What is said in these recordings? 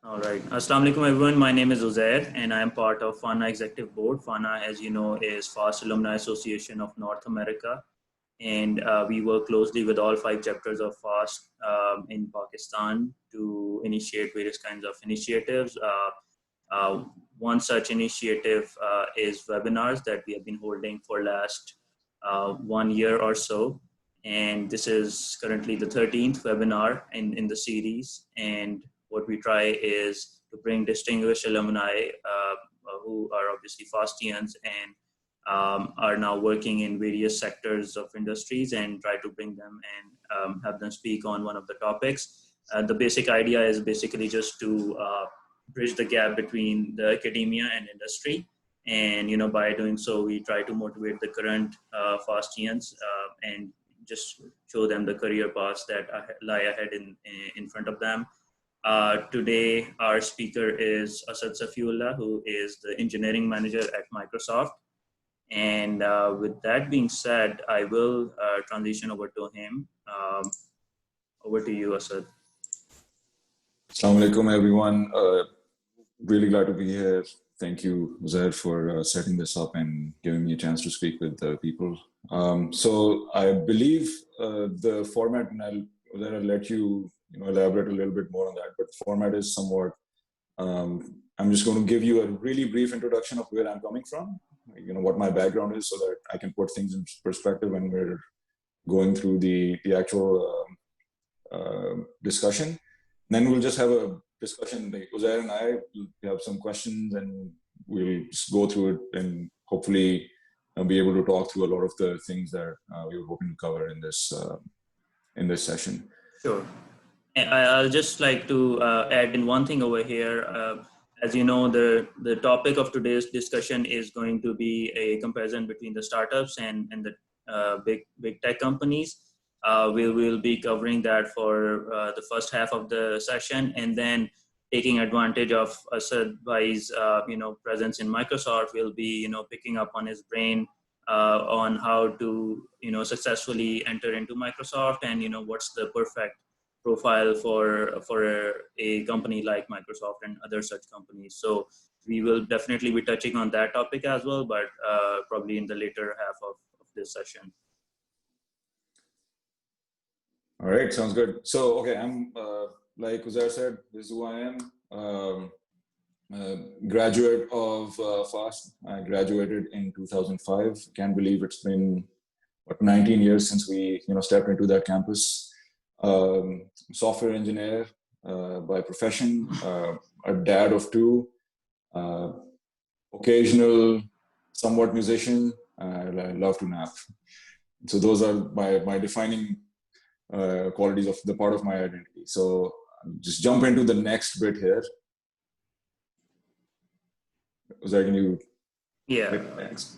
All right. Assalamu alaikum, everyone. My name is Uzair, and I am part of FANA Executive Board. FANA, as you know, is FAST Alumni Association of North America, and we work closely with all five chapters of FAST in Pakistan to initiate various kinds of initiatives. Uh, One such initiative is webinars that we have been holding for last 1 year or so. And this is currently the 13th webinar in the series. And what we try is to bring distinguished alumni who are obviously FASTians and are now working in various sectors of industries and try to bring them and have them speak on one of the topics. The basic idea is basically just to bridge the gap between the academia and industry. And by doing so, we try to motivate the current FASTians and just show them the career paths that lie ahead in front of them. Today, our speaker is Asad Safiullah, who is the engineering manager at Microsoft. And with that being said, I will transition over to him. Over to you, Asad. Assalamu alaikum, everyone. Really glad to be here. Thank you, Zaid, for setting this up and giving me a chance to speak with the people. So I believe the format, and I'll let you elaborate a little bit more on that, but the format is somewhat, I'm just going to give you a really brief introduction of where I'm coming from, what my background is, so that I can put things in perspective when we're going through the actual discussion. Then we'll just have a discussion. Uzair and I will have some questions, and we'll just go through it and hopefully be able to talk through a lot of the things that we were hoping to cover in this session. Sure. I'll just like to add in one thing over here. As you know, the topic of today's discussion is going to be a comparison between the startups and the big tech companies. We will be covering that for the first half of the session, and then taking advantage of Asad Bhai's presence in Microsoft. We'll be picking up on his brain on how to successfully enter into Microsoft, and what's the perfect profile for a company like Microsoft and other such companies. So we will definitely be touching on that topic as well, but probably in the later half of this session. All right, sounds good. So, okay, I'm, like Uzair said, this is who I am. Graduate of FAST. I graduated in 2005. Can't believe it's been, 19 years since we, stepped into that campus. Software engineer by profession, a dad of two, occasional, somewhat musician. I love to nap. So those are my defining qualities of the part of my identity. So just jump into the next bit here. Was that, can you? Yeah. Next.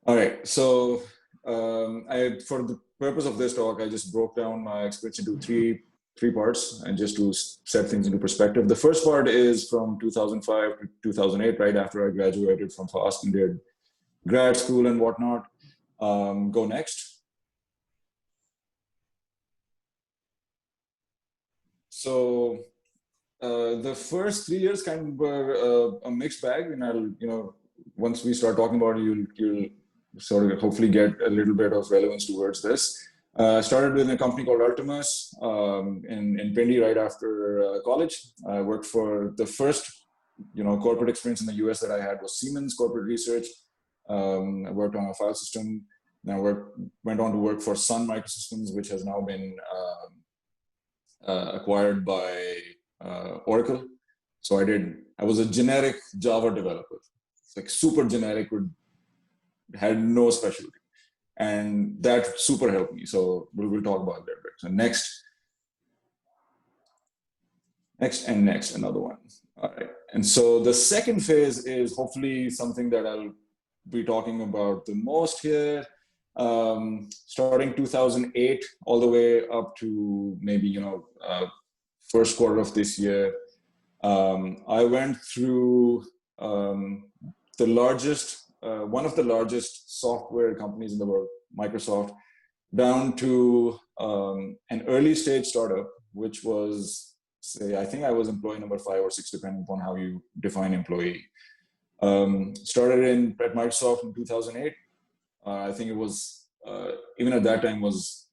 All right. So for the purpose of this talk, I just broke down my experience into three parts, and just to set things into perspective. The first part is from 2005 to 2008, right after I graduated from FAST and did grad school and whatnot. Go next. So the first 3 years kind of were a mixed bag, and I'll, once we start talking about it, you'll sort of hopefully get a little bit of relevance towards this. Started with a company called Ultimus in Pindi right after college. I worked for the first, corporate experience in the US that I had was Siemens Corporate Research. I worked on a file system. Then I went on to work for Sun Microsystems, which has now been acquired by Oracle. So I was a generic Java developer. It's like super generic, had no specialty. And that super helped me. So we'll talk about that. So next, another one. All right. And so the second phase is hopefully something that I'll be talking about the most here. Starting 2008 all the way up to maybe, first quarter of this year. I went through one of the largest software companies in the world, Microsoft, down to an early stage startup, which was, say, I think I was employee number 5 or 6, depending upon how you define employee. Started at Microsoft in 2008. I think it was, even at that time, was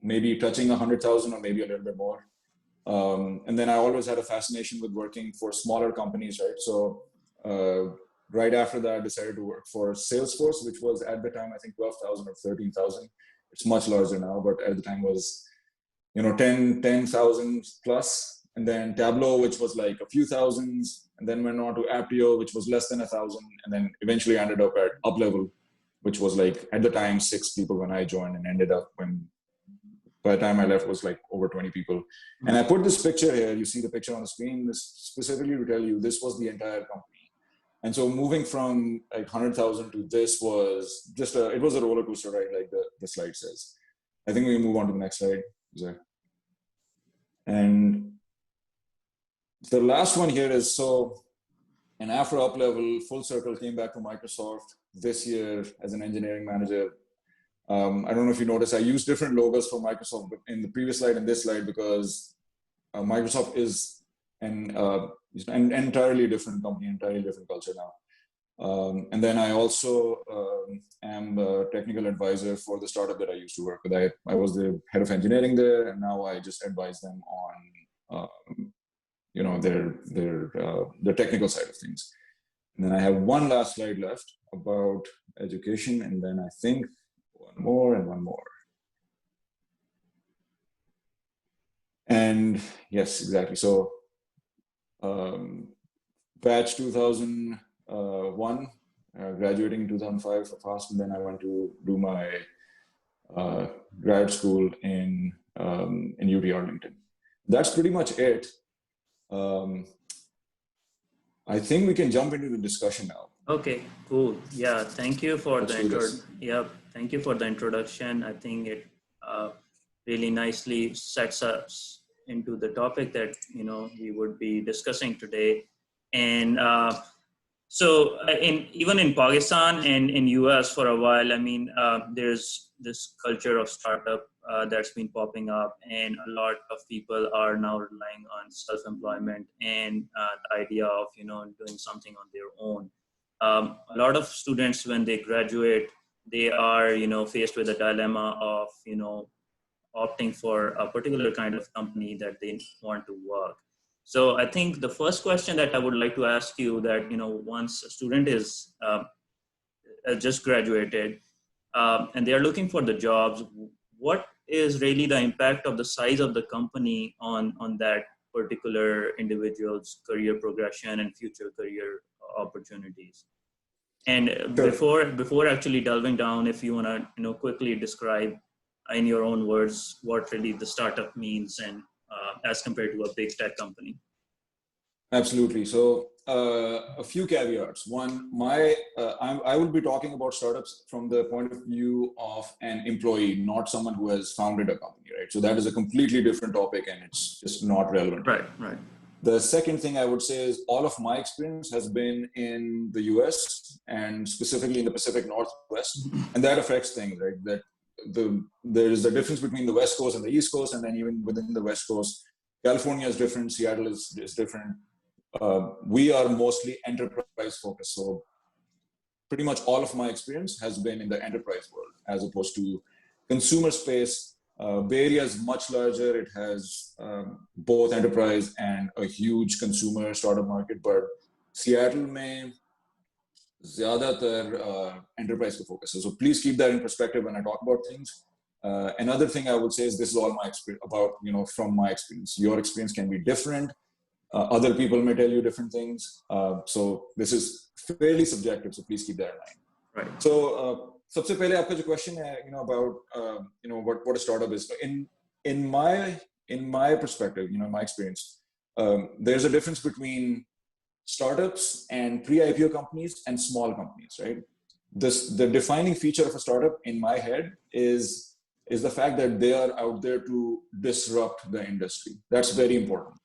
maybe touching 100,000 or maybe a little bit more. And then I always had a fascination with working for smaller companies, right? So right after that, I decided to work for Salesforce, which was at the time, I think 12,000 or 13,000. It's much larger now, but at the time was, 10,000 plus. And then Tableau, which was like a few thousands, and then went on to Apptio, which was less than 1,000. And then eventually ended up at UpLevel, which was like at the time 6 people when I joined, and ended up by the time I left was like over 20 people. And I put this picture here, you see the picture on the screen, this specifically to tell you this was the entire company. And so moving from like 100,000 to this was just it was a roller coaster ride, like the slide says. I think we can move on to the next slide. And the last one here is, and after UpLevel, full circle, came back to Microsoft this year as an engineering manager. I don't know if you noticed, I used different logos for Microsoft in the previous slide and this slide because Microsoft is an entirely different company, entirely different culture now. And then I also am a technical advisor for the startup that I used to work with. I was the head of engineering there, and now I just advise them on their technical side of things. And then I have one last slide left about education, and then I think one more. And yes, exactly. So batch 2001, graduating in 2005 fast, and then I went to do my grad school in UT Arlington. That's pretty much it. I think we can jump into the discussion now. Okay, cool. Yeah, thank you for thank you for the introduction. I think it really nicely sets us into the topic that we would be discussing today. And even in Pakistan and in US for a while, I mean, there's this culture of startup that's been popping up, and a lot of people are now relying on self-employment and the idea of doing something on their own. A lot of students, when they graduate, they are faced with a dilemma of opting for a particular kind of company that they want to work. So I think the first question that I would like to ask you, that once a student is just graduated and they are looking for the jobs, what is really the impact of the size of the company on that particular individual's career progression and future career opportunities? And before actually delving down, if you want to quickly describe in your own words what really the startup means and as compared to a big tech company. Absolutely. So a few caveats. One, I will be talking about startups from the point of view of an employee, not someone who has founded a company, right? So that is a completely different topic, and it's just not relevant. Right. The second thing I would say is all of my experience has been in the US and specifically in the Pacific Northwest, and that affects things, right? That there is a difference between the West Coast and the East Coast, and then even within the West Coast, California is different, Seattle is different. We are mostly enterprise focused, so pretty much all of my experience has been in the enterprise world as opposed to consumer space. Bay Area is much larger. It has both enterprise and a huge consumer startup market, but Seattle में ज़्यादातर enterprise को focus है. So please keep that in perspective when I talk about things. Another thing I would say is this is all my experience from my experience. Your experience can be different. Other people may tell you different things. So this is fairly subjective. So please keep that in mind. Right. So सबसे पहले आपका जो question है about what a startup is. In my perspective, my experience, there's a difference between startups and pre-IPO companies and small companies, right? The defining feature of a startup in my head is the fact that they are out there to disrupt the industry. That's very important.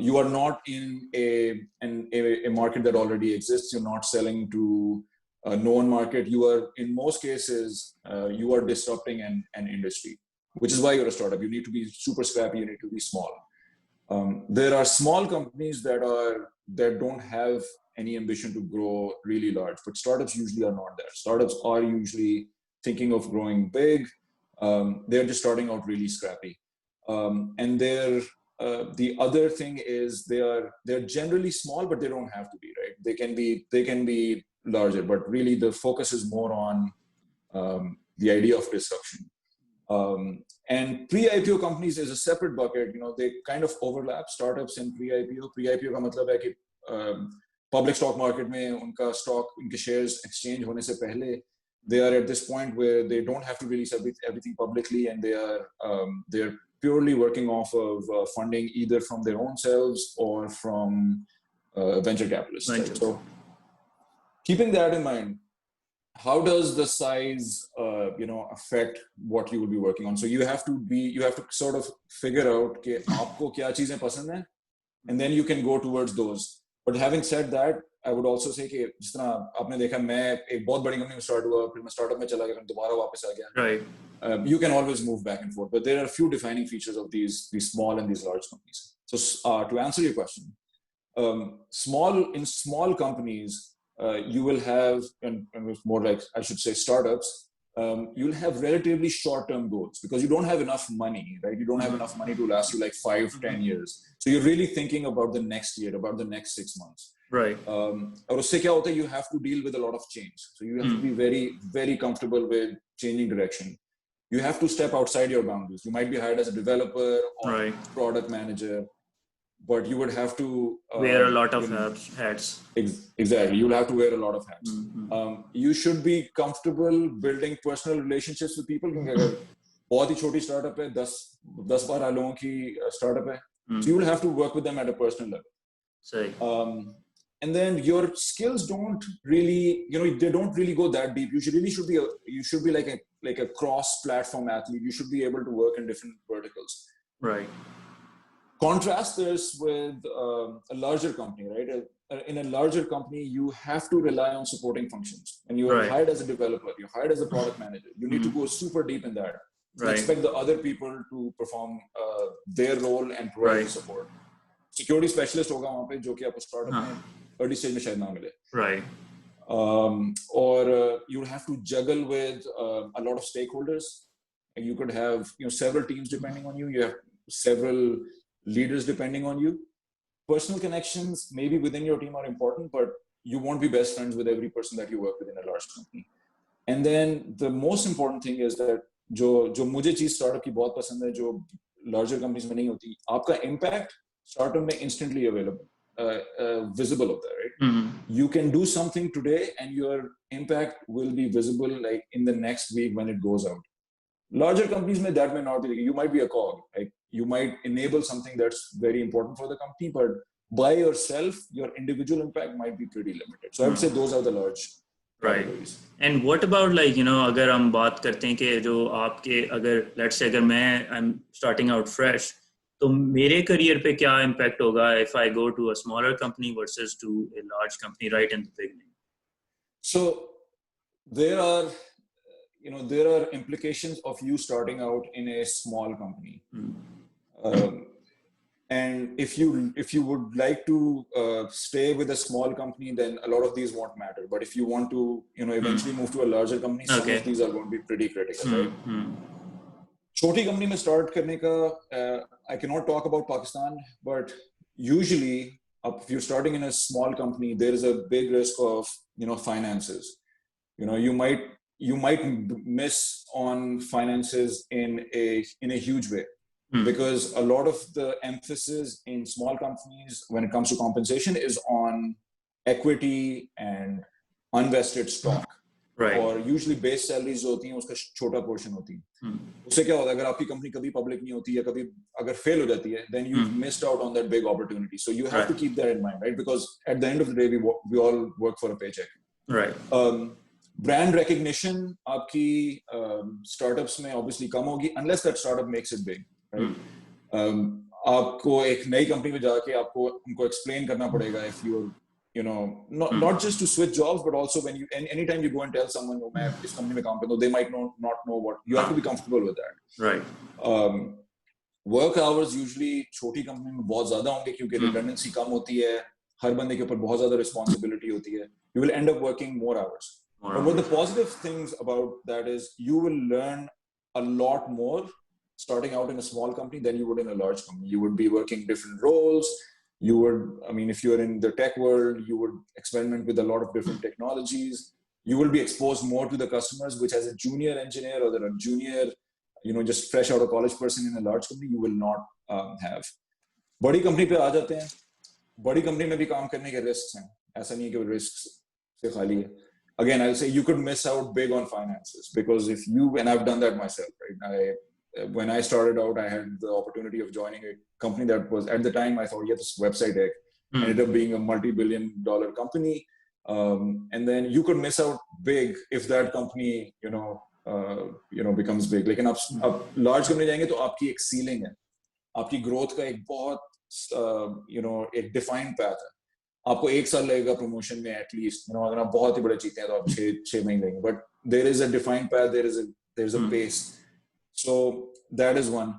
You are not in a market that already exists. You're not selling to a known market. You are, in most cases, you are disrupting an industry. which is why you're a startup. You need to be super scrappy. You need to be small. There are small companies that don't have any ambition to grow really large, but startups usually are not there. Startups are usually thinking of growing big. They're just starting out really scrappy. And the other thing is they're generally small, but they don't have to be, right? They can be larger, but really the focus is more on the idea of disruption. And pre-IPO companies is a separate bucket. You know, they kind of overlap, startups and pre-IPO. Pre-IPO का मतलब है कि public stock market में उनका stock, उनके shares exchange होने से पहले, they are at this point where they don't have to release everything publicly, and they're purely working off of funding either from their own selves or from venture capitalists. Right? So keeping that in mind, how does the size affect what you will be working on? So you have to sort of figure out कि आपको क्या चीजें पसंद हैं, and then you can go towards those. But having said that, I would also say कि जिस तरह आपने देखा, मैं एक बहुत बड़ी कंपनी में स्टार्ट हुआ, फिर मैं स्टार्टअप में चला गया, फिर दोबारा वापस आ गया. Right. You can always move back and forth, but there are a few defining features of these small and these large companies. So to answer your question, small companies, you will have, and more like I should say startups, you'll have relatively short-term goals because you don't have enough money, right? You don't have enough money to last you like 5-10 years. So you're really thinking about the next year, about the next 6 months. Right. और उससे क्या होता है, you have to deal with a lot of change. So you have to be very, very comfortable with changing direction. You have to step outside your boundaries. You might be hired as a developer or product manager, but you would have to wear a lot of hats. Exactly. You'll have to wear a lot of hats. You should be comfortable building personal relationships with people. क्योंकि अगर बहुत ही छोटी startup है, 10-12 लोगों की startup है, so you will have to work with them at a personal level. Sorry. And then your skills don't really, they don't really go that deep. You should be like a cross-platform athlete. You should be able to work in different verticals. Right. Contrast this with a larger company, right? In a larger company, you have to rely on supporting functions, and you are hired as a developer. You're hired as a product manager. You need to go super deep in that. You expect the other people to perform their role and provide support. Security specialist होगा वहाँ पे जो कि आपको startup में early stage में शायद ना मिले. Right. Or you have to juggle with a lot of stakeholders. And you could have several teams depending on you. You have several leaders depending on you. Personal connections maybe within your team are important, but you won't be best friends with every person that you work with in a large company. And then the most important thing is that जो मुझे चीज startup की बहुत पसंद है, जो larger companies में नहीं होती, आपका impact startup में instantly available, visible होता है, right? You can do something today and your impact will be visible like in the next week when it goes out. Larger companies में that may not be. You might be a cog, like you might enable something that's very important for the company, but by yourself, your individual impact might be pretty limited. So I would say those are the large categories. And what about like, अगर हम बात करते हैं कि जो आपके अगर let's say अगर I'm starting out fresh, तो मेरे career पे क्या impact होगा if I go to a smaller company versus to a large company right in the beginning? So there are implications of you starting out in a small company. And if you would like to stay with a small company, then a lot of these won't matter. But if you want to eventually move to a larger company, some of these are going to be pretty critical, right? Choti company में start करने का, I cannot talk about Pakistan, but usually if you're starting in a small company, there is a big risk of finances. You might miss on finances in a huge way. Because a lot of the emphasis in small companies when it comes to compensation is on equity and unvested stock. Right. और usually base salaries जो होती हैं उसका छोटा portion होती है. उससे क्या होता है, अगर आपकी company कभी public नहीं होती या कभी अगर fail हो जाती है, then you've missed out on that big opportunity. So you have to keep that in mind, right? Because at the end of the day, we all work for a paycheck. Right. Brand recognition आपकी startups में obviously कम होगी unless that startup makes it big. Right? आपको एक नई company में जाके आपको उनको explain करना पड़ेगा if you're you know, not just to switch jobs, but also when you, anytime you go and tell someone, oh, मैं इस company में काम करता हूँ, they might not know what, you have to be comfortable with that. Right. Work hours usually छोटी company में बहुत ज़्यादा होंगे क्योंकि redundancy कम होती है, हर बंदे के ऊपर बहुत ज़्यादा responsibility होती है. You will end up working more hours. But what the positive things about that is you will learn a lot more starting out in a small company than you would in a large company. You would be working different roles. You would, I mean, if you're in the tech world, you would experiment with a lot of different technologies. You will be exposed more to the customers, which as a junior engineer or a junior, you know, just fresh out of college person in a large company, you will not have. बड़ी company पे आ जाते हैं, बड़ी company में भी काम करने के risks हैं. ऐसा नहीं है कि risks से खाली है. Again, I'll say you could miss out big on finances because if you, and I've done that myself, right? When I started out, I had the opportunity of joining a company that was, at the time, I thought, yeah, this website tech ended up being a multi-billion-dollar company. And then you could miss out big if that company, you know, becomes big. Like, आप large company जाएंगे तो आपकी एक ceiling है, आपकी growth का एक बहुत, you know, एक defined path है. आपको 1 साल लगेगा promotion में at least, you know, अगर आप बहुत ही बड़े जीते हैं तो आप 6 महीने लेंगे. But there is a defined path, there's a pace. So that is one.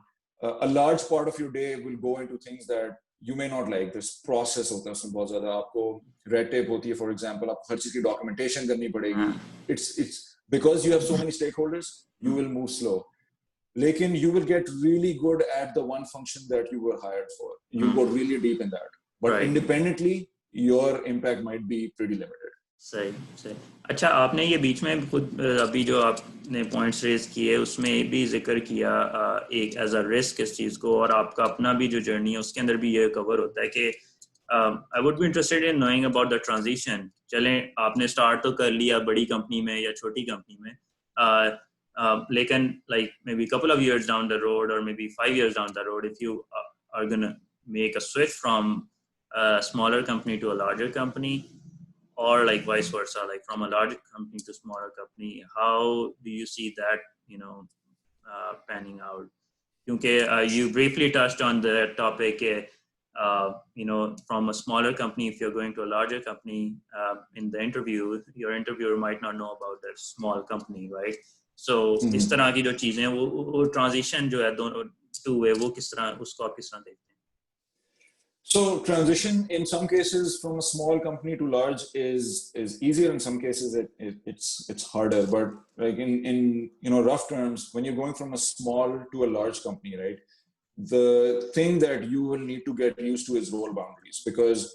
A large part of your day will go into things that you may not like. This process होता है उसमें बहुत ज़्यादा. आपको red tape होती है, for example. आपको हर चीज़ की documentation करनी पड़ेगी. It's because you have so many stakeholders, you will move slow. Lekin you will get really good at the one function that you were hired for. You go really deep in that. But independently, your impact might be pretty limited. सही. अच्छा, आपने ये बीच में खुद अभी जो आपने points raise किए उसमें भी जिक्र किया एक एज अ रिस्क इस चीज़ को, और आपका अपना भी जो जर्नी है उसके अंदर भी ये कवर होता है कि I would be interested in knowing about the transition. चलें, आपने स्टार्ट तो कर लिया बड़ी कंपनी में या छोटी कंपनी में, लेकिन like maybe couple of years down the road और maybe 5 years down the road, if you are gonna make a switch from smaller company to a larger company, or like vice versa, like from a larger company to smaller company, how do you see that, you know, panning out? Because you briefly touched on the topic, you know, from a smaller company, if you're going to a larger company, in the interview, your interviewer might not know about that small company, right? So इस तरह की जो चीजें वो transition जो है दोनों two way, वो किस तरह उसको आप किस तरह देखते हैं? So transition in some cases from a small company to large is easier. In some cases it's harder. But like in you know, rough terms, when you're going from a small to a large company, right? The thing that you will need to get used to is role boundaries, because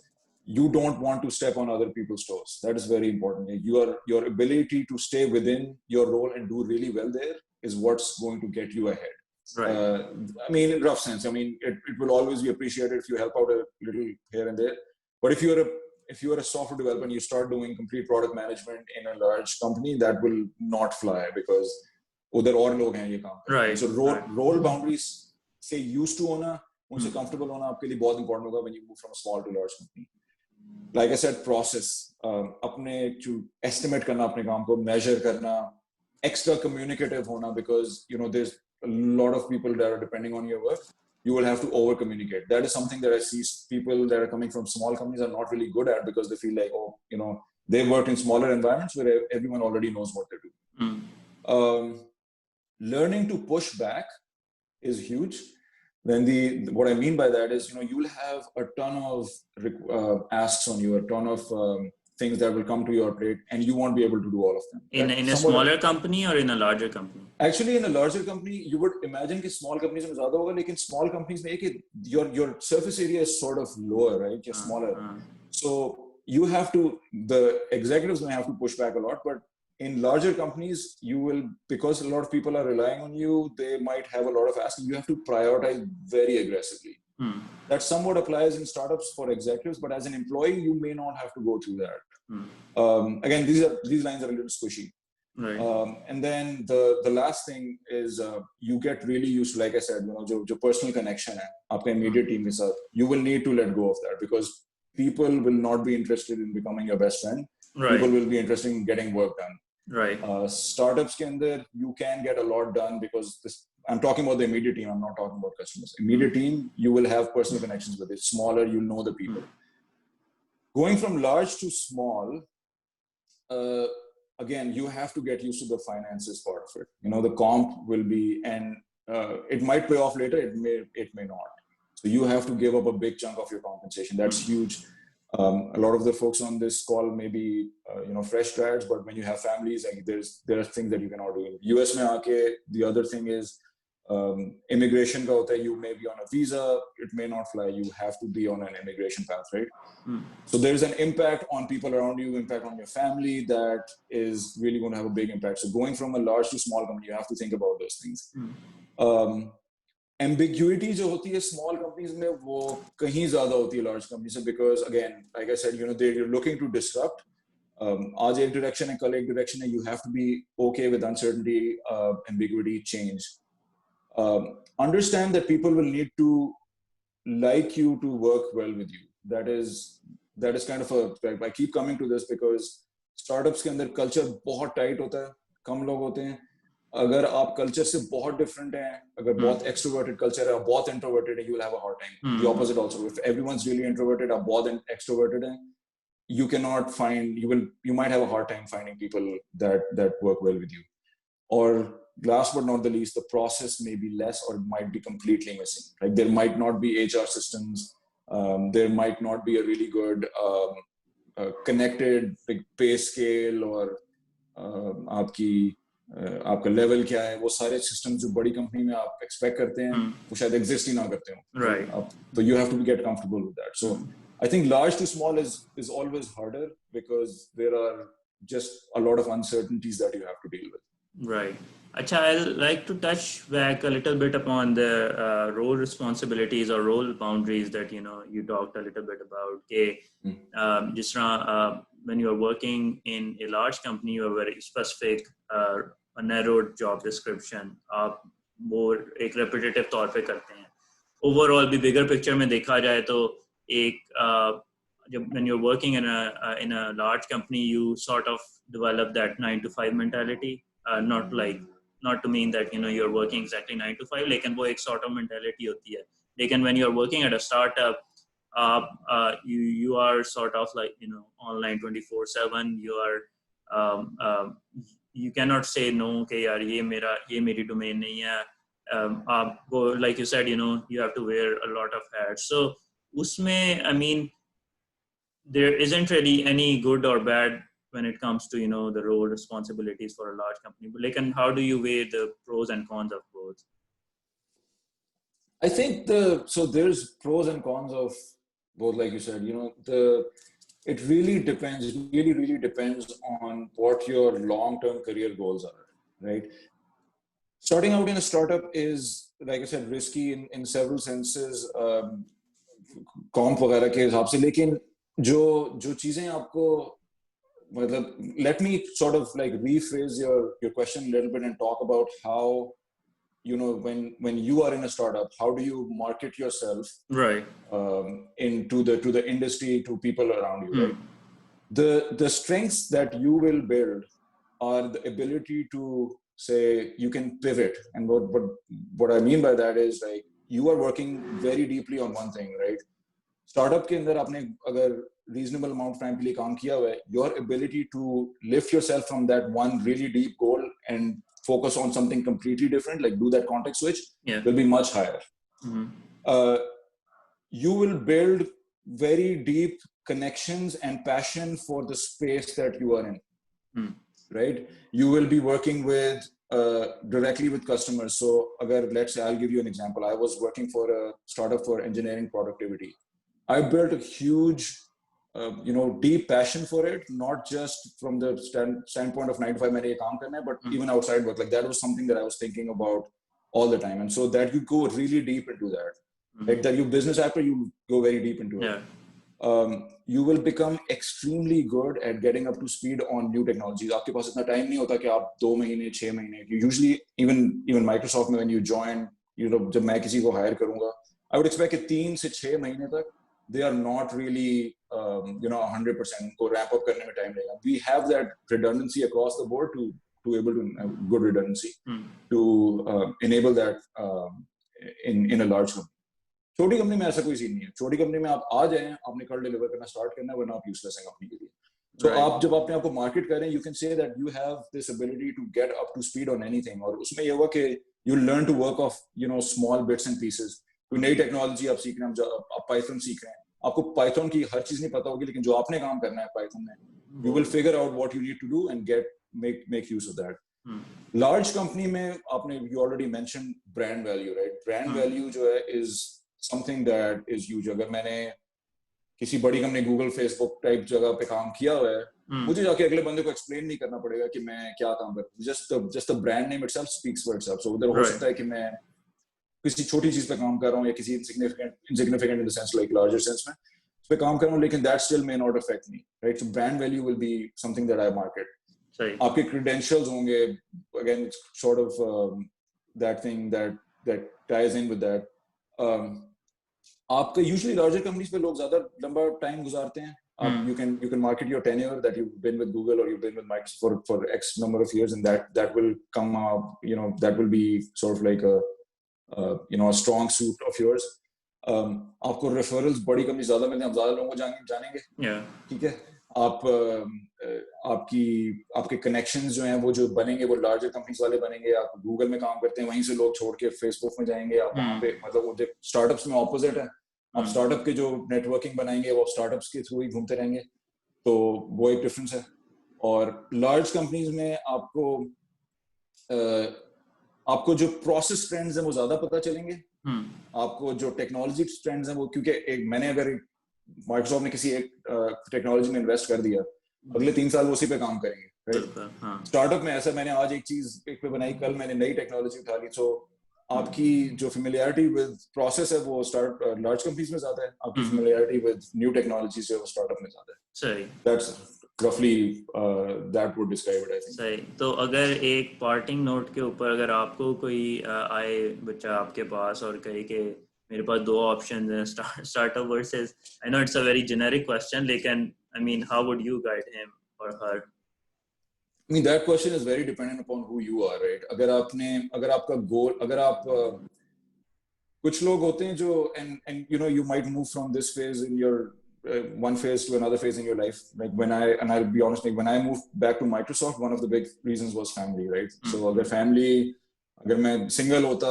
you don't want to step on other people's toes. That is very important. Your ability to stay within your role and do really well there is what's going to get you ahead. Right. I mean, in rough sense, I mean, it will always be appreciated if you help out a little here and there. But if you're a software developer and you start doing complete product management in a large company, that will not fly because उधर और लोग हैं ये काम करते हैं. Right. So role boundaries से used to होना, उनसे comfortable होना आपके लिए बहुत important होगा when you move from a small to large company. Like I said, process, अपने estimate करना अपने काम को, measure करना, extra communicative होना, because you know there's a lot of people that are depending on your work. You will have to over communicate. That is something that I see people that are coming from small companies are not really good at, because they feel like, oh, you know, they work in smaller environments where everyone already knows what they do. Learning to push back is huge. Then what I mean by that is, you know, you will have a ton of asks on you, a ton of things that will come to your plate, and you won't be able to do all of them. In a smaller company or in a larger company? Actually, in a larger company, you would imagine that small companies में ज़्यादा होगा, लेकिन small companies में एक your surface area is sort of lower, right? You're smaller, so you have to, the executives may have to push back a lot. But in larger companies, you will, because a lot of people are relying on you, they might have a lot of asking. You have to prioritize very aggressively. That somewhat applies in startups for executives, but as an employee, you may not have to go through that. Again, these lines are a little squishy. Right. And then the last thing is you get really used to, like I said, you know, जो personal connection है आपके immediate team के साथ, you will need to let go of that, because people will not be interested in becoming your best friend. Right. People will be interested in getting work done. Right. Startups के अंदर you can get a lot done, because I'm talking about the immediate team. I'm not talking about customers. Immediate team, you will have personal connections with it. Smaller, you know the people. going from large to small, again, you have to get used to the finances part of it. You know, the comp will be, and it might pay off later, it may not. So you have to give up a big chunk of your compensation. That's huge. A lot of the folks on this call may be, fresh grads, but when you have families, like there are things that you cannot do. US mein aake, the other thing is immigration ka hota hai, you may be on a visa, it may not fly, you have to be on an immigration path, right? So there's an impact on people around you, impact on your family that is really going to have a big impact. So going from a large to small company, you have to think about those things. Ambiguity जो होती है small companies में वो कहीं ज़्यादा होती है large companies से, because again, like I said, they're looking to disrupt. आज एक direction है, कल एक direction है. You have to be okay with uncertainty, ambiguity, change. Understand that people will need to like you to work well with you. That is kind of I keep coming to this because startups के अंदर culture बहुत tight होता है, कम लोग होते हैं. अगर आप culture से बहुत different हैं, अगर बहुत extroverted culture है, बहुत introverted है, you will have a hard time. The opposite also. If everyone's really introverted, आप बहुत extroverted हैं, you cannot find, you might have a hard time finding people that work well with you. Or last but not the least, the process may be less or might be completely missing. Like there might not be HR systems. There might not be a really good connected pay scale or आपका level क्या है, वो सारे system जो बड़ी company में आप expect करते हैं वो शायद एग्जिस्ट ही ना करते हो. Right. So you have to get comfortable with that. So I think large to small is always harder because there are just a lot of uncertainties that you have to deal with. Right. Acha, I'd like to touch back a little bit upon the role responsibilities or role boundaries that you talked a little bit about. Just when you are working in a large company, you are very specific, a narrowed job description. आप more एक repetitive तौर पे करते हैं. Overall, भी bigger picture में देखा जाए तो when you're working in a large company, you sort of develop that 9 to 5 mentality. Not to mean that you're working exactly 9 to 5, लेकिन वो एक sort of mentality होती है. लेकिन when you're working at a startup, you are sort of like online 24/7. You cannot say no कि यार ये मेरी domain नहीं है. आपको, like you said, you have to wear a lot of hats. So उसमें, I mean, there isn't really any good or bad when it comes to the role responsibilities for a large company. But like, and how do you weigh the pros and cons of both? I think so there's pros and cons of both, like you said. It really depends. It really depends on what your long-term career goals are, right? Starting out in a startup is, like I said, risky in several senses, comp वगैरह के हिसाब से. लेकिन जो चीजें आपको मतलब, let me sort of like rephrase your question a little bit and talk about how when you are in a startup, how do you market yourself right to the industry, to people around you, right? The strengths that you will build are the ability to say you can pivot. And what I mean by that is, like, you are working very deeply on one thing, right? Startup के अंदर आपने अगर reasonable amount of time के लिए काम किया हुआ है, your ability to lift yourself from that one really deep goal and focus on something completely different, like do that context switch, will be much higher. You will build very deep connections and passion for the space that you are in, right? You will be working with directly with customers. So let's say, I'll give you an example. I was working for a startup for engineering productivity. I built a huge deep passion for it, not just from the standpoint of 9 to 5 मैंने ये काम करना है, but even outside work. Like, that was something that I was thinking about all the time. And so that you go really deep into that. Like that you business after you go very deep into it. You will become extremely good at getting up to speed on new technologies. आपके पास इतना time नहीं होता कि आप 2 महीने 6 महीने. You usually even Microsoft में when you join, जब मैं किसी को hire करूँगा, I would expect कि 3 से 6 महीने तक they are not really 100% को ramp up करने में time लगेगा. We have that redundancy across the board to able to have good redundancy to enable that in a large company. छोटी कंपनी में ऐसा कोई सीन नहीं है. छोटी कंपनी में आप आ जाएं, आपने कल डिलीवर करना स्टार्ट करना है, वरना आप यूजलेस हैं कंपनी के लिए. So आप जब अपने आप को मार्केट करें, you can say that you have this ability to get up to speed on anything. और उसमें ये हुआ कि you learn to work off, small bits and pieces. कोई नई टेक्नोलॉजी आप सीख रहे हैं, आप पाइथन सीख रहे हैं, आपको पाइथन की हर चीज नहीं पता होगी, लेकिन जो आपने काम करना है पाइथन में, you will figure out what you need to do and make use of that. Large company में आपने you already mentioned brand value, right? Brand value जो है is something that is huge. अगर मैंने किसी बड़ी कंपनी गूगल फेसबुक टाइप जगह पे काम किया हुआ है, मुझे जाके अगले बंदे को एक्सप्लेन नहीं करना पड़ेगा कि मैं क्या काम कर रहा हूँ. Just the brand name itself speaks for itself. So उधर हो सकता है कि मैं किसी छोटी चीज पे काम कर रहा हूँ या किसी insignificant in the sense like larger sense में उस पे काम कर रहा हूँ, लेकिन that still may not affect me, right? So brand value will be something that I market. आपके क्रेडेंशियल्स होंगे, again sort of that thing that ties in with that. आपका यूजुअली लार्जर कंपनीज पे लोग ज्यादा लंबा टाइम गुजारते हैं. You can market your tenure that you've been with Google or you've been with Microsoft for X number of years, and that will come up, that will be sort of like a strong suit of yours. आपको referrals बड़ी company ज्यादा मिलते हैं, आप ज्यादा लोगों को जानेंगे, ठीक है? आपके connections जो हैं वो जो बनेंगे वो larger companies वाले बनेंगे. आप Google में काम करते हैं, वहीं से लोग छोड़ के Facebook में जाएंगे, आप वहाँ पे, मतलब startups में opposite है. आप स्टार्टअप के जो नेटवर्किंग बनाएंगे वो स्टार्टअप्स के थ्रू ही घूमते रहेंगे, तो वो एक डिफरेंस है. और लार्ज कंपनीज में आपको जो प्रोसेस ट्रेंड्स हैं वो ज्यादा पता चलेंगे. आपको जो टेक्नोलॉजी ट्रेंड्स हैं वो, क्योंकि मैंने अगर माइक्रोसॉफ्ट ने किसी एक टेक्नोलॉजी में इन्वेस्ट कर दिया, अगले 3 साल वो उसी पे काम करेंगे, राइट? स्टार्टअप में ऐसा, मैंने आज एक चीज पे बनाई, कल मैंने नई टेक्नोलॉजी उठा ली. सो आपकी जो familiarity with process है वो large companies में ज्यादा है, आपकी familiarity with new technologies है वो startup में ज्यादा है. सही. That's roughly that would describe it, I think. सही. तो अगर एक parting note के ऊपर अगर आपको कोई आए बच्चा आपके पास और कहे कि मेरे पास 2 options हैं, startup versus, I know it's a very generic question, लेकिन I mean how would you guide him or her? I mean, that question is very dependent upon who you are, right? अगर आपका goal, अगर आप कुछ लोग होते हैं जो and you might move from this phase in your one phase to another phase in your life. Like and I'll be honest, like when I moved back to Microsoft, one of the big reasons was family, right? So अगर मैं single होता,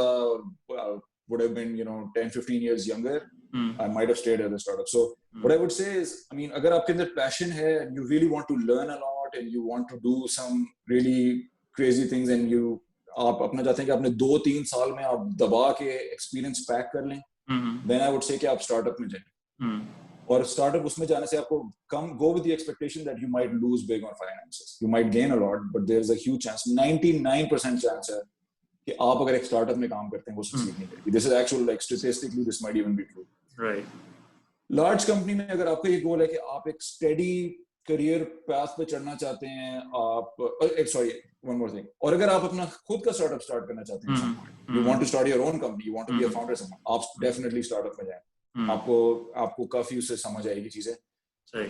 would have been 10-15 years younger, I might have stayed at the startup. So what I would say is, I mean, अगर आपके अंदर passion है and you really want to learn a lot and you want to do some really crazy things and आप अपना चाहते हैं कि आपने 2-3 साल में आप दबा के एक्सपीरियंस पैक कर लें, then I would say कि आप स्टार्टअप में जाएं. और स्टार्टअप उसमें जाने से आपको go with the expectation that you might lose big on finances. You might gain a lot, but there's a huge chance, 99% chance है कि आप अगर एक स्टार्टअप में काम करते हैं वो succeed नहीं करेगी. This is actual, like statistically this might even be true. Right. Large company में अगर आपका ये गोल है कि आप एक स्टेडी करियर पाथ पे चढ़ना चाहते हैं, वन मोर थिंग, और अगर आप अपना खुद का स्टार्टअप स्टार्ट करना चाहते हैं, you want to start your own company, you want to be a founder someone, आप डेफिनेटली स्टार्टअप में जाएं. आपको काफी उससे समझ आएगी चीजें.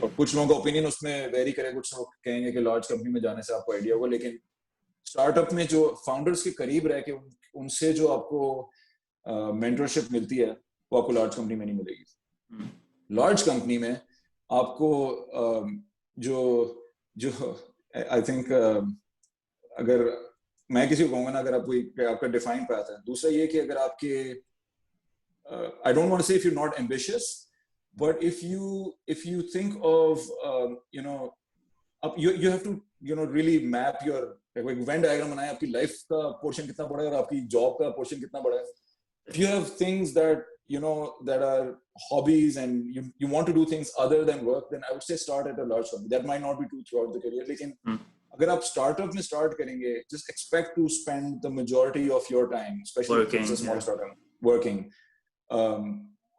और कुछ लोगों का ओपिनियन उसमें वेरी करे, कुछ लोग कहेंगे कि लार्ज कंपनी में जाने से आपको आइडिया होगा, लेकिन स्टार्टअप में जो फाउंडर्स के करीब रह के उनसे जो आपको मेंटरशिप मिलती है वो आपको लार्ज कंपनी में नहीं मिलेगी. लार्ज कंपनी में आपको जो आई थिंक, अगर मैं किसी को कहूंगा ना, अगर आपका डिफाइंड पाथ है, दूसरा ये कि अगर आपके आई डोंट वांट टू से if you not ambitious, but if you think of you have to really map your Venn diagram बनाए, आपकी लाइफ का पोर्शन कितना बड़ा है और आपकी जॉब का पोर्शन कितना बड़ा है. If you have things that that are hobbies and you want to do things other than work, then I would say start at a large company. That might not be true throughout the career, लेकिन अगर आप startup में start करेंगे, just expect to spend the majority of your time, especially if it's a small startup, working.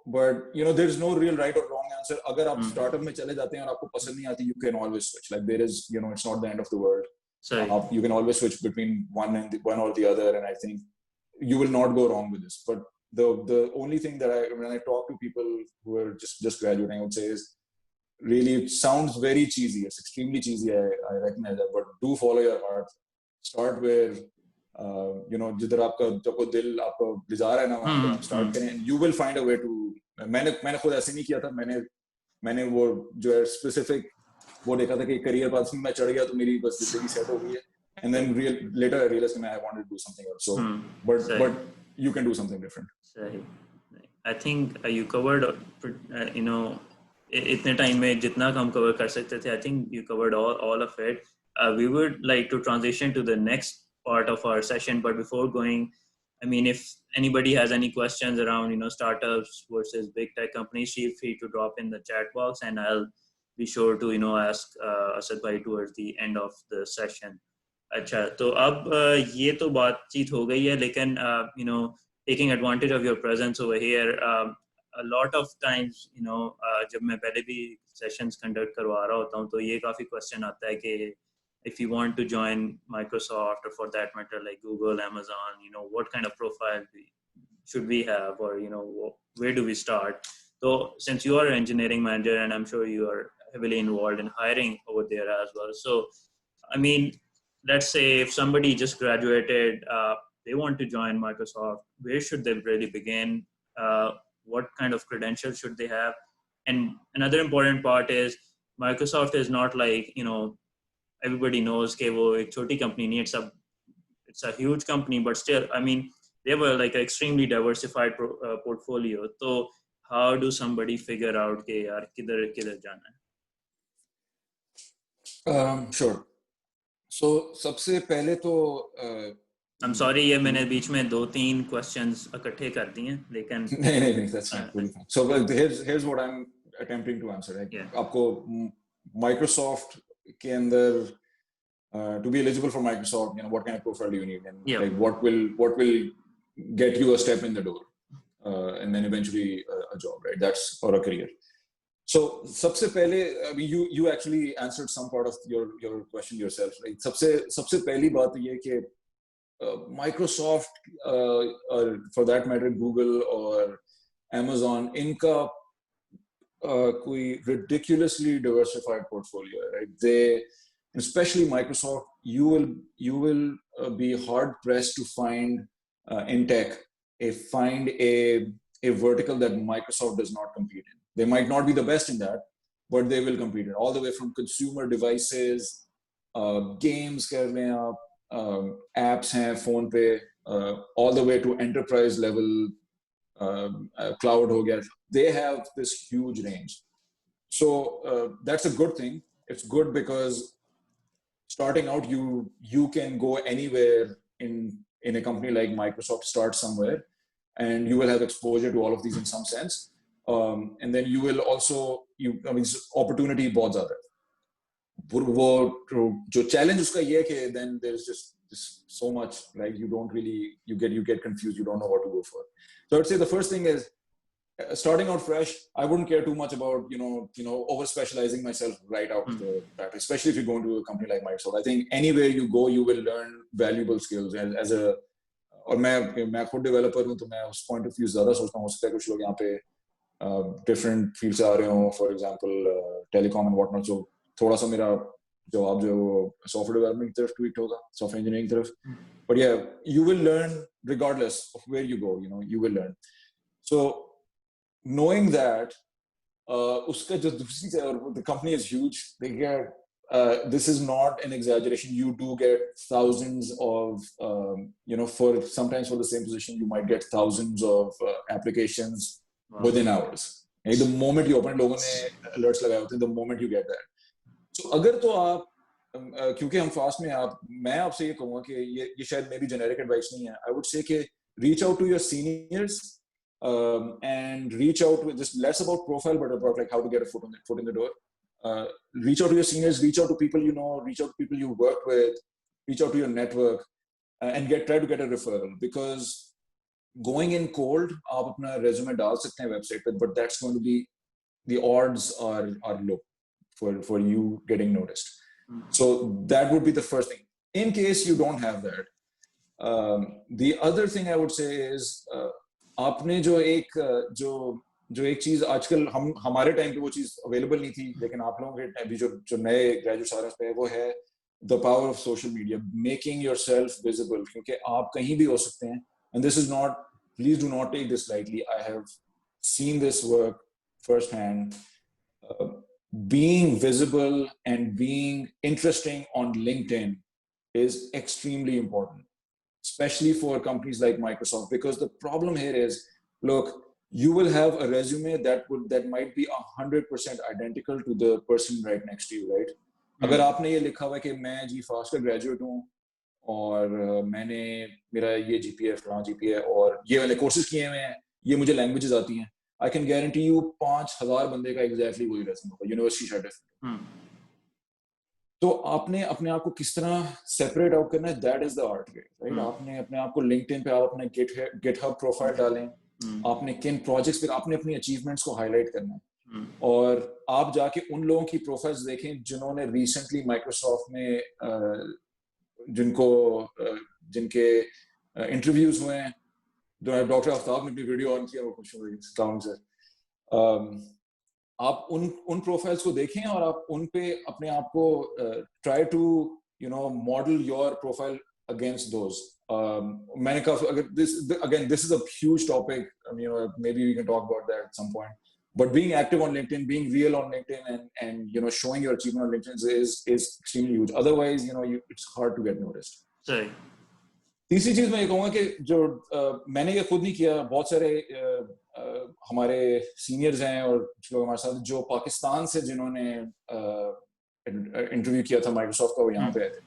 But there is no real right or wrong answer. अगर आप startup में चले जाते हैं और आपको पसंद नहीं आती, you can always switch. Like there is, it's not the end of the world. You can always switch between one or the other, and I think you will not go wrong with this. But the only thing that when I talk to people who are just graduating, I would say is, really, it sounds very cheesy. It's extremely cheesy. I recognize that, but do follow your heart. Start where जिधर आपका दिल आपको ले जा रहा है ना, वहाँ पे start करें, and you will find a way to मैंने खुद ऐसे नहीं किया था. मैंने वो जो है स्पेसिफिक वो देखा था कि करियर पाथ में मैं चढ़ गया तो मेरी बस जिंदगी सेट हो गई है. And then later I realized that I wanted to do something else. So, but you can do something different. I think you covered, you know, इतने टाइम में जितना हम कवर कर सकते थे, I think you covered all of it. We would like to transition to the next part of our session, but before going, I mean, if anybody has any questions around, you know, startups versus big tech companies, feel free to drop in the chat box, and I'll be sure to, you know, ask Asad bhai towards the end of the session. अच्छा, तो अब ये तो बातचीत हो गई है, लेकिन you know, taking advantage of your presence over here, a lot of times, you know, जब मैं पहले भी sessions conduct करवा रहा होता हूँ, तो ये काफी question आता है कि if you want to join Microsoft or for that matter like Google, Amazon, you know, what kind of profile should we have, or you know, where do we start? So since you are an engineering manager and I'm sure you are heavily involved in hiring over there as well, so I mean, let's say if somebody just graduated, they want to join Microsoft, where should they really begin? What kind of credentials should they have? And another important part is Microsoft is not like, you know, everybody knows कि वो एक छोटी company नहीं, it's a huge company, but still, I mean, they were like an extremely diversified portfolio. So how do somebody figure out कि यार किधर जाना है? Sure. So सबसे पहले तो I'm sorry, ये मैंने बीच में 2-3 questions इकट्ठे कर दिए हैं, लेकिन नहीं, that's fine, really fine. So here's what I'm attempting to answer. Right? Yeah. आपको Microsoft के अंदर to be eligible for Microsoft, you know, what kind of profile do you need, and like what will get you a step in the door, and then eventually a job, right? That's or a career. So सबसे पहले, I mean, you actually answered some part of your question yourself, right? सबसे पहली बात ये है कि Microsoft, or for that matter Google or Amazon, इनका कोई ridiculously diversified portfolio, right? They, especially Microsoft, you will be hard pressed to find in tech a vertical that Microsoft does not compete in. They might not be the best in that, but they will compete in all the way from consumer devices, games कर लें आप, apps हैं phone पे, all the way to enterprise level, cloud हो गया. They have this huge range. So that's a good thing. It's good because starting out, you can go anywhere in a company like Microsoft, start somewhere, and you will have exposure to all of these in some sense. And then you will also, I mean, opportunity बहुत ज़्यादा है. वो जो challenge उसका ये है कि then there's just so much, right? You don't really, you get confused. You don't know what to go for. So I'd say the first thing is, starting out fresh, I wouldn't care too much about, you know, over specializing myself right out the bat, especially if you go into a company like Microsoft. I think anywhere you go, you will learn valuable skills. As a, और मैं खुद developer हूँ, तो मैं उस point of view ज़्यादा सोचता हूँ. हो सकता है कुछ लोग यहाँ पे different fields आ रहे हों, for example telecom and whatnot. So थोड़ा सा मेरा जवाब जो software development की तरफ tweaked होगा, software engineering की तरफ. But yeah, you will learn regardless of where you go. You know, you will learn. So knowing that, उसका जो दूसरी the company is huge. They get, this is not an exaggeration. You do get thousands of, you know, sometimes for the same position, you might get thousands of applications within hours. And the moment you open, लोगों ने alerts लगाए होते हैं. The moment you get that. So अगर तो आप, क्योंकि हम fast में मैं आपसे ये कहूँगा कि ये शायद मेरी generic advice नहीं है. I would say कि reach out to your seniors. And reach out with just less about profile, but about like how to get a foot in the door. Reach out to your seniors, reach out to people you know, reach out to people you work with, reach out to your network, and try to get a referral. Because going in cold, आप अपना resume डाल सकते हैं website पे, but that's going to be, the odds are low for you getting noticed. So that would be the first thing. In case you don't have that, the other thing I would say is, आपने जो एक चीज आजकल हमारे time पे वो चीज available नहीं थी, लेकिन आप लोगों के अभी जो नए ग्रेजुएट्स आ रहे हैं पे, वो है the power of social media, making yourself visible. क्योंकि आप कहीं भी हो सकते हैं, and this is not, please do not take this lightly. I have seen this work firsthand. Being visible and being interesting on LinkedIn is extremely important, especially for companies like Microsoft, because the problem here is, look, you will have a resume that might be 100% identical to the person right next to you, right? अगर आपने ये लिखा हुआ है कि मैं जी fast का graduate हूँ और मैंने मेरा ये जीपीए फलां जीपीए और ये वाले कोर्सेज किए हुए हैं, ये मुझे लैंग्वेजेस आती हैं, आई कैन गारंटी यू 5,000 बंदे का एग्जैक्टली वही रेज्यूमे होगा, यूनिवर्सिटी सर्टिफिकेट। तो आपने अपने आप को किस तरह सेपरेट आउट करना है, that is the art way, right? आपने अपने आप को लिंक्डइन पे आप अपने गिटहब प्रोफाइल डालें, आपने किन प्रोजेक्ट्स पे आपने अपनी अचीवमेंट्स को हाईलाइट करना है, और आप जाके उन लोगों की प्रोफाइल्स देखें जिन्होंने रिसेंटली माइक्रोसॉफ्ट में जिनके इंटरव्यूज हुए हैं। डॉक्टर आफ्ताब ने अपनी वीडियो ऑन किया, वो खुश हुई से। आप उन प्रोफाइल्स को देखें और आप उन पे अपने आप को try to model your profile against those. मैंने कहा अगर this is a huge topic, maybe we can talk about that at some point, but being active on LinkedIn, being real on LinkedIn, and showing your achievement on LinkedIn is extremely huge. Otherwise it's hard to get noticed. सही। तीसरी चीज मैं ये कहूँगा कि जो मैंने ये खुद नहीं किया, बहुत सारे हमारे सीनियर्स हैं और कुछ लोग हमारे साथ जो पाकिस्तान से जिन्होंने इंटरव्यू किया था माइक्रोसॉफ्ट का, वो यहाँ पे आए थे।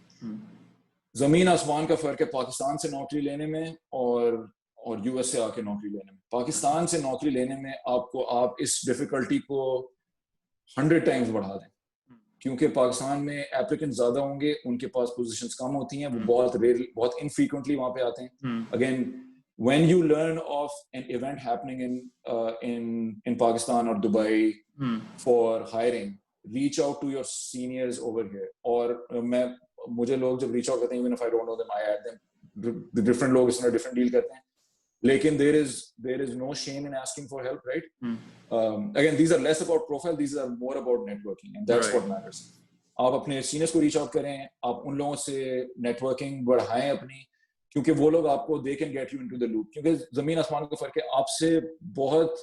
जमीन आसमान का फर्क है पाकिस्तान से नौकरी लेने में और यूएस से आके नौकरी लेने में। पाकिस्तान से नौकरी लेने में आप इस डिफिकल्टी को 100 टाइम्स बढ़ा दें, क्योंकि पाकिस्तान में एप्लीकेंट ज्यादा होंगे, उनके पास पोजीशंस कम होती हैं, वो बहुत इनफ्रीक्वेंटली वहां पे आते हैं। Again, when you learn of an event happening in Pakistan or Dubai for hiring, reach out to your seniors over here. और मुझे लोग जब reach out करते हैं, even if I don't know them, I add them. The different लोग इसमें different deal करते हैं, लेकिन there is no shame in asking for help, right? Again, these are less about profile, these are more about networking, and that's what matters. आप अपने seniors को reach out करें, आप उन लोगों से नेटवर्किंग बढ़ाएं अपनी, क्योंकि वो लोग आपको they can get you into the loop. क्योंकि जमीन आसमान का फर्क है, आपसे बहुत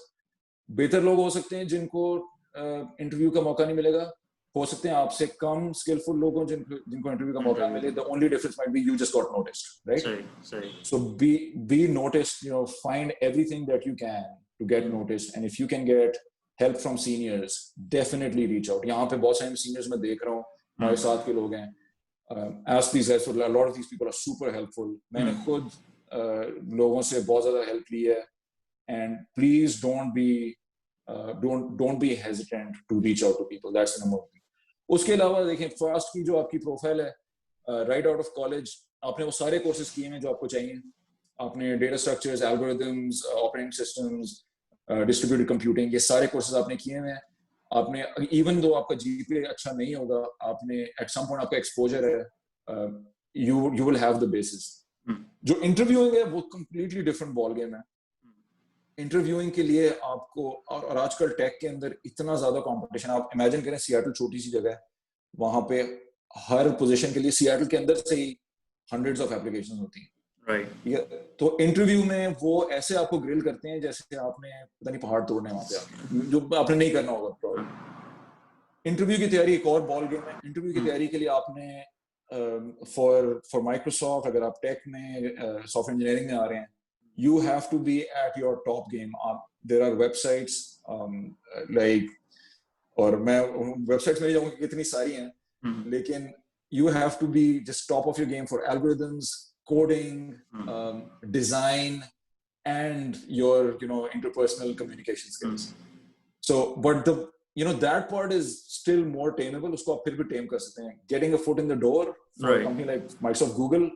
बेहतर लोग हो सकते हैं जिनको इंटरव्यू का मौका नहीं मिलेगा, हो सकते हैं आपसे कम स्किलफुल लोग हों जिनको इंटरव्यू का मौका मिले। The only difference might be you just got noticed, right? So be noticed, find everything that you can to get noticed, and if you can get help from seniors, definitely reach out. यहाँ पे बहुत सारे seniors मैं देख रहा हूँ, हमारे साथ के लोग हैं। Ask these guys, a lot of these people are super helpful. मैंने खुद लोगों से बहुत ज़्यादा help ली है, and please don't be hesitant to reach out to people. That's the number one thing. उसके अलावा देखें, FAST की जो आपकी प्रोफाइल है, right out of college, आपने वो सारे कोर्सेज किए हैं जो आपको चाहिए। आपने data structures, algorithms, operating systems, distributed computing, ये सारे कोर्सेज आपने किए हैं। आपने इवन दो आपका जीपीए अच्छा नहीं होगा, आपने एट सम पॉइंट आपका एक्सपोजर है, you will have the basis. जो इंटरव्यूइंग है वो कंप्लीटली डिफरेंट बॉल गेम है। इंटरव्यूइंग के लिए आपको, और आजकल टेक के अंदर इतना ज्यादा कंपटीशन, आप इमेजिन करें सियाटल छोटी सी जगह है, वहां पे हर पोजीशन के लिए सियाटल के अंदर से ही हंड्रेड्स ऑफ एप्लीकेशंस होती हैं, राइट? तो इंटरव्यू में वो ऐसे आपको ग्रिल करते हैं जैसे आपने पता नहीं पहाड़ तोड़ने वहां पे आके, जो आपने नहीं करना होगा। इंटरव्यू की तैयारी एक और बॉल गेम है। इंटरव्यू की तैयारी के लिए आपने फॉर माइक्रोसॉफ्ट, अगर आप टेक में सॉफ्टवेयर इंजीनियरिंग में आ रहे हैं, you have to be at your top game. There are websites like, और मैं websites में नहीं जाऊंगा कितनी सारी हैं, लेकिन you have to be just top of your game for algorithms, coding, design, and your interpersonal communication skills. So, but that part is still more tameable. उसको आप फिर भी tame कर सकते हैं. Getting a foot in the door for a company like Microsoft, Google,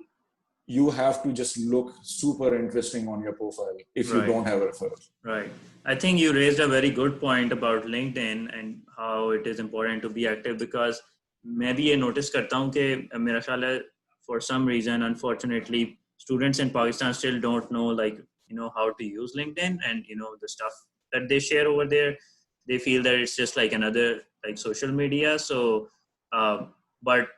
you have to just look super interesting on your profile if you don't have a referral. Right. I think you raised a very good point about LinkedIn and how it is important to be active, because मैं भी ये notice करता हूँ कि मेरा ख्याल है for some reason, unfortunately, students in Pakistan still don't know how to use LinkedIn and the stuff that they share over there. They feel that it's just like another social media. So, but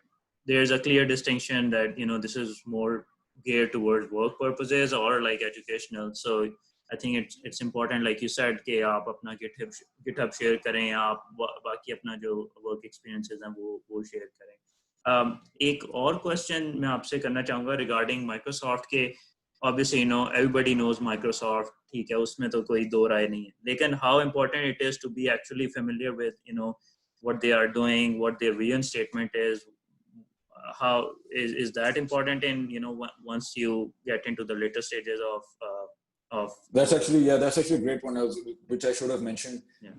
there's a clear distinction that this is more geared towards work purposes or educational. So I think it's important, like you said, कि आप अपना GitHub share करें, या आप बाकी अपना जो work experiences हैं वो share करें. एक और question मैं आपसे करना चाहूँगा regarding Microsoft के, obviously everybody knows Microsoft, ठीक है, उसमें तो कोई दो राय नहीं है, लेकिन how important it is to be actually familiar with what they are doing, what their vision statement is. How is that important in once you get into the later stages of that's actually a great one, which I should have mentioned. Yeah.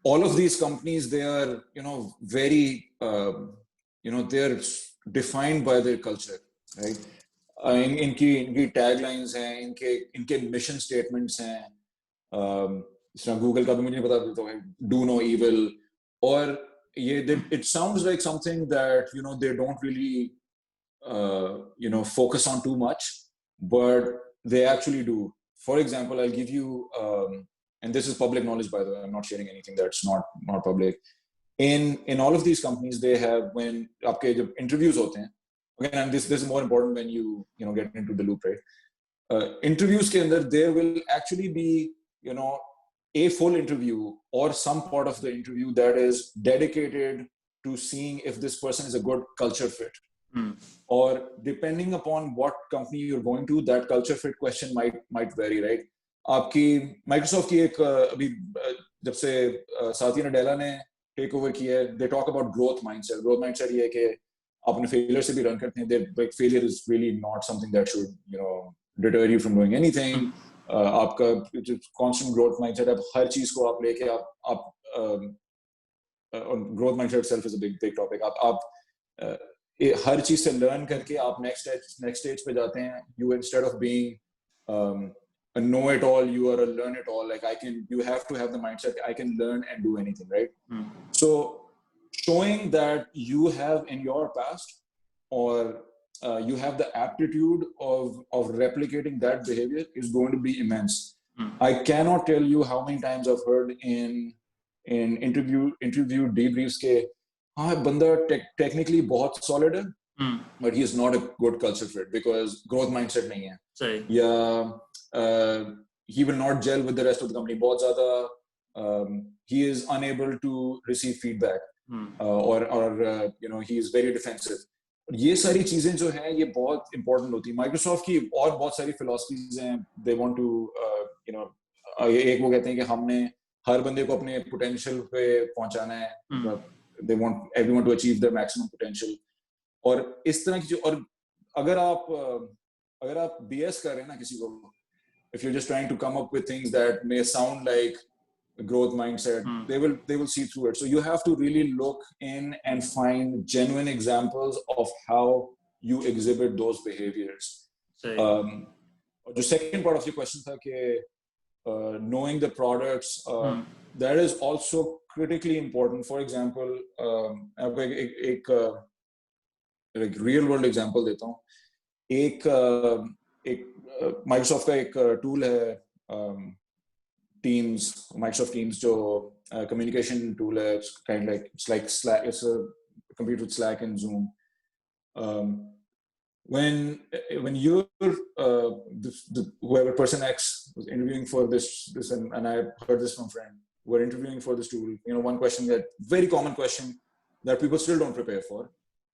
All of these companies, they are very they're defined by their culture, right? इनकी taglines हैं, इनके mission statements हैं. Google का भी मुझे नहीं पता, तो do no evil, or it sounds like something that they don't really focus on too much, but they actually do. For example, I'll give you and this is public knowledge, by the way, I'm not sharing anything that's not public. In all of these companies, they have, when आपके जब interviews होते हैं, again, and this is more important when you get into the loop, right? Interviews के अंदर there will actually be a full interview or some part of the interview that is dedicated to seeing if this person is a good culture fit. Or depending upon what company you're going to, that culture fit question might vary, right? आपकी Microsoft की एक अभी जब से साथी नडेला ने take over किया है, they talk about growth mindset. Growth mindset ये है कि आप अपने failure से भी run करते हैं. Like failure is really not something that should deter you from doing anything. आपका constant growth mindset, आप हर चीज को आप लेके आप growth mindset itself is a big topic. आप हर चीज से learn करके आप next stage पे जाते हैं. You, instead of being a know-it-all, you are a learn-it-all. Like you have to have the mindset, I can learn and do anything, right? So showing that you have in your past, or you have the aptitude of replicating that behavior is going to be immense. I cannot tell you how many times I've heard in interview debriefs के हाँ बंदा technically बहुत solid है, but he is not a good culture fit because growth mindset नहीं है. Sorry. Yeah. He will not gel with the rest of the company. बहुत ज़्यादा he is unable to receive feedback, or he is very defensive. ये सारी चीजें जो हैं ये बहुत important होती हैं. Microsoft की और बहुत सारी philosophies हैं. They want to एक वो कहते हैं कि हमने हर बंदे को अपने potential पे पहुंचाना है. They want everyone to achieve their maximum potential. और इस तरह की और अगर आप BS कर रहे हैं ना किसी को, if you're just trying to come up with things that may sound like a growth mindset, they will see through it. So you have to really look in and find genuine examples of how you exhibit those behaviors. The second part of your question था कि knowing the products, that is also critically important. For example, आपको एक real world example देता हूँ. एक Microsoft का एक tool है Teams, Microsoft Teams, जो communication tool है. It's kind of like Slack. It's a compete with Slack and Zoom. When you're whoever person X was interviewing for this and I heard this from a friend, we're interviewing for this tool. One question, that very common question that people still don't prepare for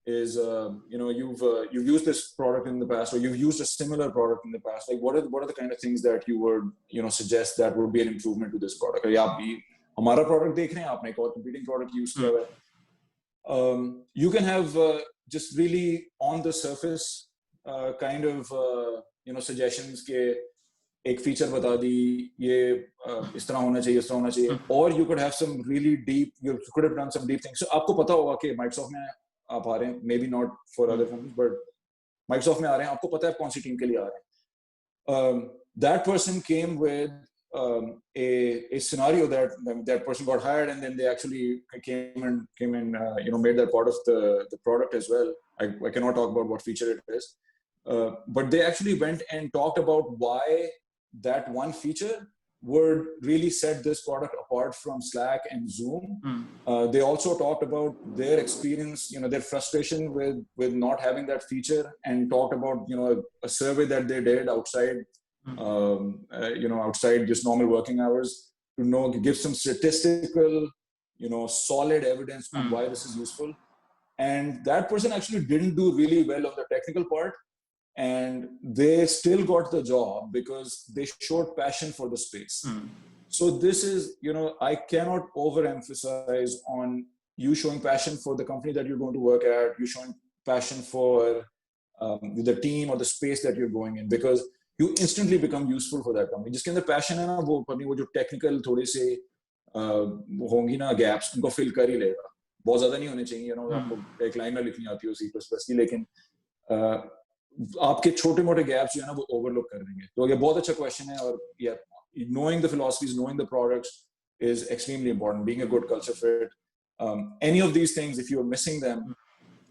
is you've used this product in the past, or you've used a similar product in the past. Like what are the kind of things that you would suggest that would be an improvement to this product? या आप भी हमारा product देख रहे हैं, आपने एक और competing product use किया हुआ है. You can have just really on the surface kind of suggestions के एक feature बता दी, ये इस तरह होना चाहिए, इस तरह होना चाहिए. Or you could have some really deep, you could have done some deep things. So आपको पता होगा कि Microsoft में आप आ रहे हैं, maybe not for other companies, but Microsoft में आ रहे हैं, आपको पता है कौन सी टीम के लिए आ रहे हैं. That person came with a scenario that person got hired, and then they actually came and made that part of the product as well. I cannot talk about what feature it is, but they actually went and talked about why that one feature would really set this product apart from Slack and Zoom. They also talked about their experience, their frustration with not having that feature, and talked about a survey that they did outside outside just normal working hours, to know, give some statistical, solid evidence on why this is useful. And that person actually didn't do really well on the technical part, and they still got the job because they showed passion for the space. So this is, I cannot overemphasize on you showing passion for the company that you're going to work at, you showing passion for the team or the space that you're going in, because you instantly become useful for that company. जिसके अंदर passion है ना, वो अपनी वो जो technical थोड़े से होंगी ना gaps, उनको fill कर ही लेगा. बहुत ज़्यादा नहीं होने चाहिए, आपको एक line ना लिखनी आती हो C++ की, लेकिन आपके छोटे-मोटे gaps जो है ना वो overlook कर देंगे. तो ये बहुत अच्छा question है, और knowing the philosophies, knowing the products is extremely important. Being a good culture fit. Any of these things, if you're missing them,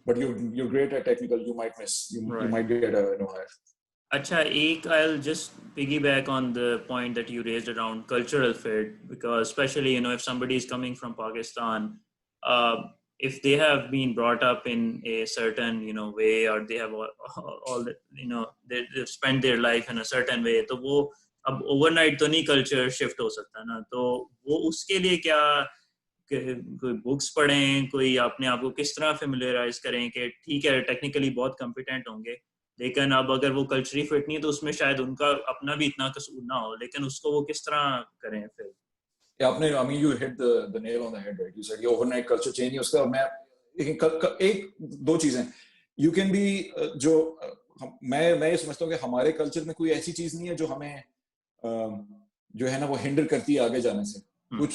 but you're great at technical, you might miss. You might get a no hire. Acha, I'll just piggyback on the point that you raised around cultural fit, because especially, if somebody is coming from Pakistan, if they have been brought up in a certain, way, or they have all the, they've spent their life in a certain way, तो वो अब overnight तो नहीं culture shift हो सकता ना, तो वो उसके लिए क्या कोई बुक्स पढ़ें, कोई अपने आप को किस तरह फेमिलियराइज करें कि ठीक है टेक्निकली बहुत कॉम्पिटेंट होंगे, लेकिन अब अगर वो कल्चरली फिट नहीं है तो उसमें शायद उनका अपना भी इतना कसूर ना हो, लेकिन उसको वो किस तरह करें फिर? आपने, I mean, you hit the nail on the head, right? You said ये overnight culture change है उसका. मैं एक दो चीजें, you can be जो मैं ये समझता हूँ कि हमारे कल्चर में कोई ऐसी चीज नहीं है जो हमें जो है ना वो हिंडर करती है आगे जाने से. कुछ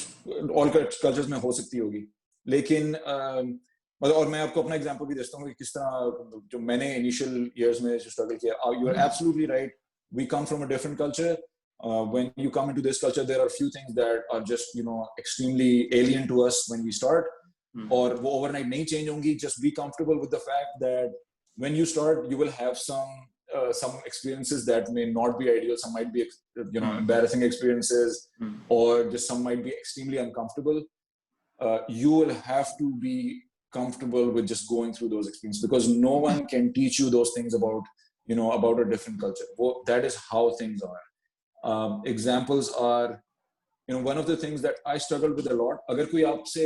ऑल कल्चर्स में हो सकती होगी, लेकिन और मैं आपको अपना एग्जांपल भी देता हूँ कि किस तरह जो मैंने इनिशियल इयर्स में स्ट्रगल किया. You are absolutely right. We come from a different culture. When you come into this culture, there are a few things that are just extremely alien to us when we start, or वो overnight नहीं change होंगी. Just be comfortable with the fact that when you start, you will have some experiences that may not be ideal. Some might be embarrassing experiences, or just some might be extremely uncomfortable. You will have to be comfortable with just going through those experiences, because no one can teach you those things about a different culture. That is how things are. Examples are, one of the things that I struggled with a lot. अगर कोई आपसे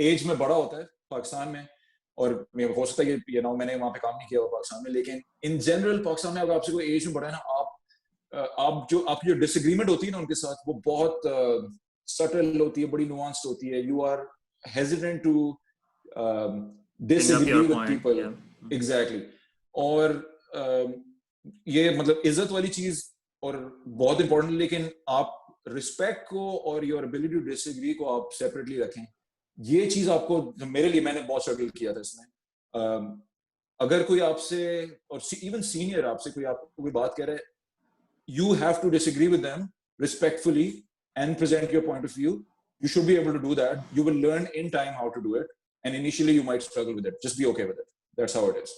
as में बड़ा होता है पाकिस्तान में, और हो सकता है कि मैंने वहाँ पे काम नहीं किया हुआ पाकिस्तान में, लेकिन इन जनरल पाकिस्तान में अगर आपसे कोई एज में बड़ा है ना, आपकी जो डिसएग्रीमेंट होती है ना उनके साथ, वो बहुत सटल होती है, बड़ी नुआंस्ड होती है. You are hesitant to disagree with people. Exactly. और ये मतलब इज्जत वाली चीज और बहुत इंपॉर्टेंट, लेकिन आप रिस्पेक्ट को और योर एबिलिटी टू डिसएग्री को आप सेपरेटली रखें. ये चीज आपको, मेरे लिए, मैंने बहुत स्ट्रगल किया था इसमें. अगर कोई आपसे, और इवन सीनियर आपसे कोई बात कह रहा है, you have to disagree with them respectfully and present your point of view. You should be able to do that. You will learn in time how to do it, and initially you might struggle with it. Just be okay with it. That's how it is.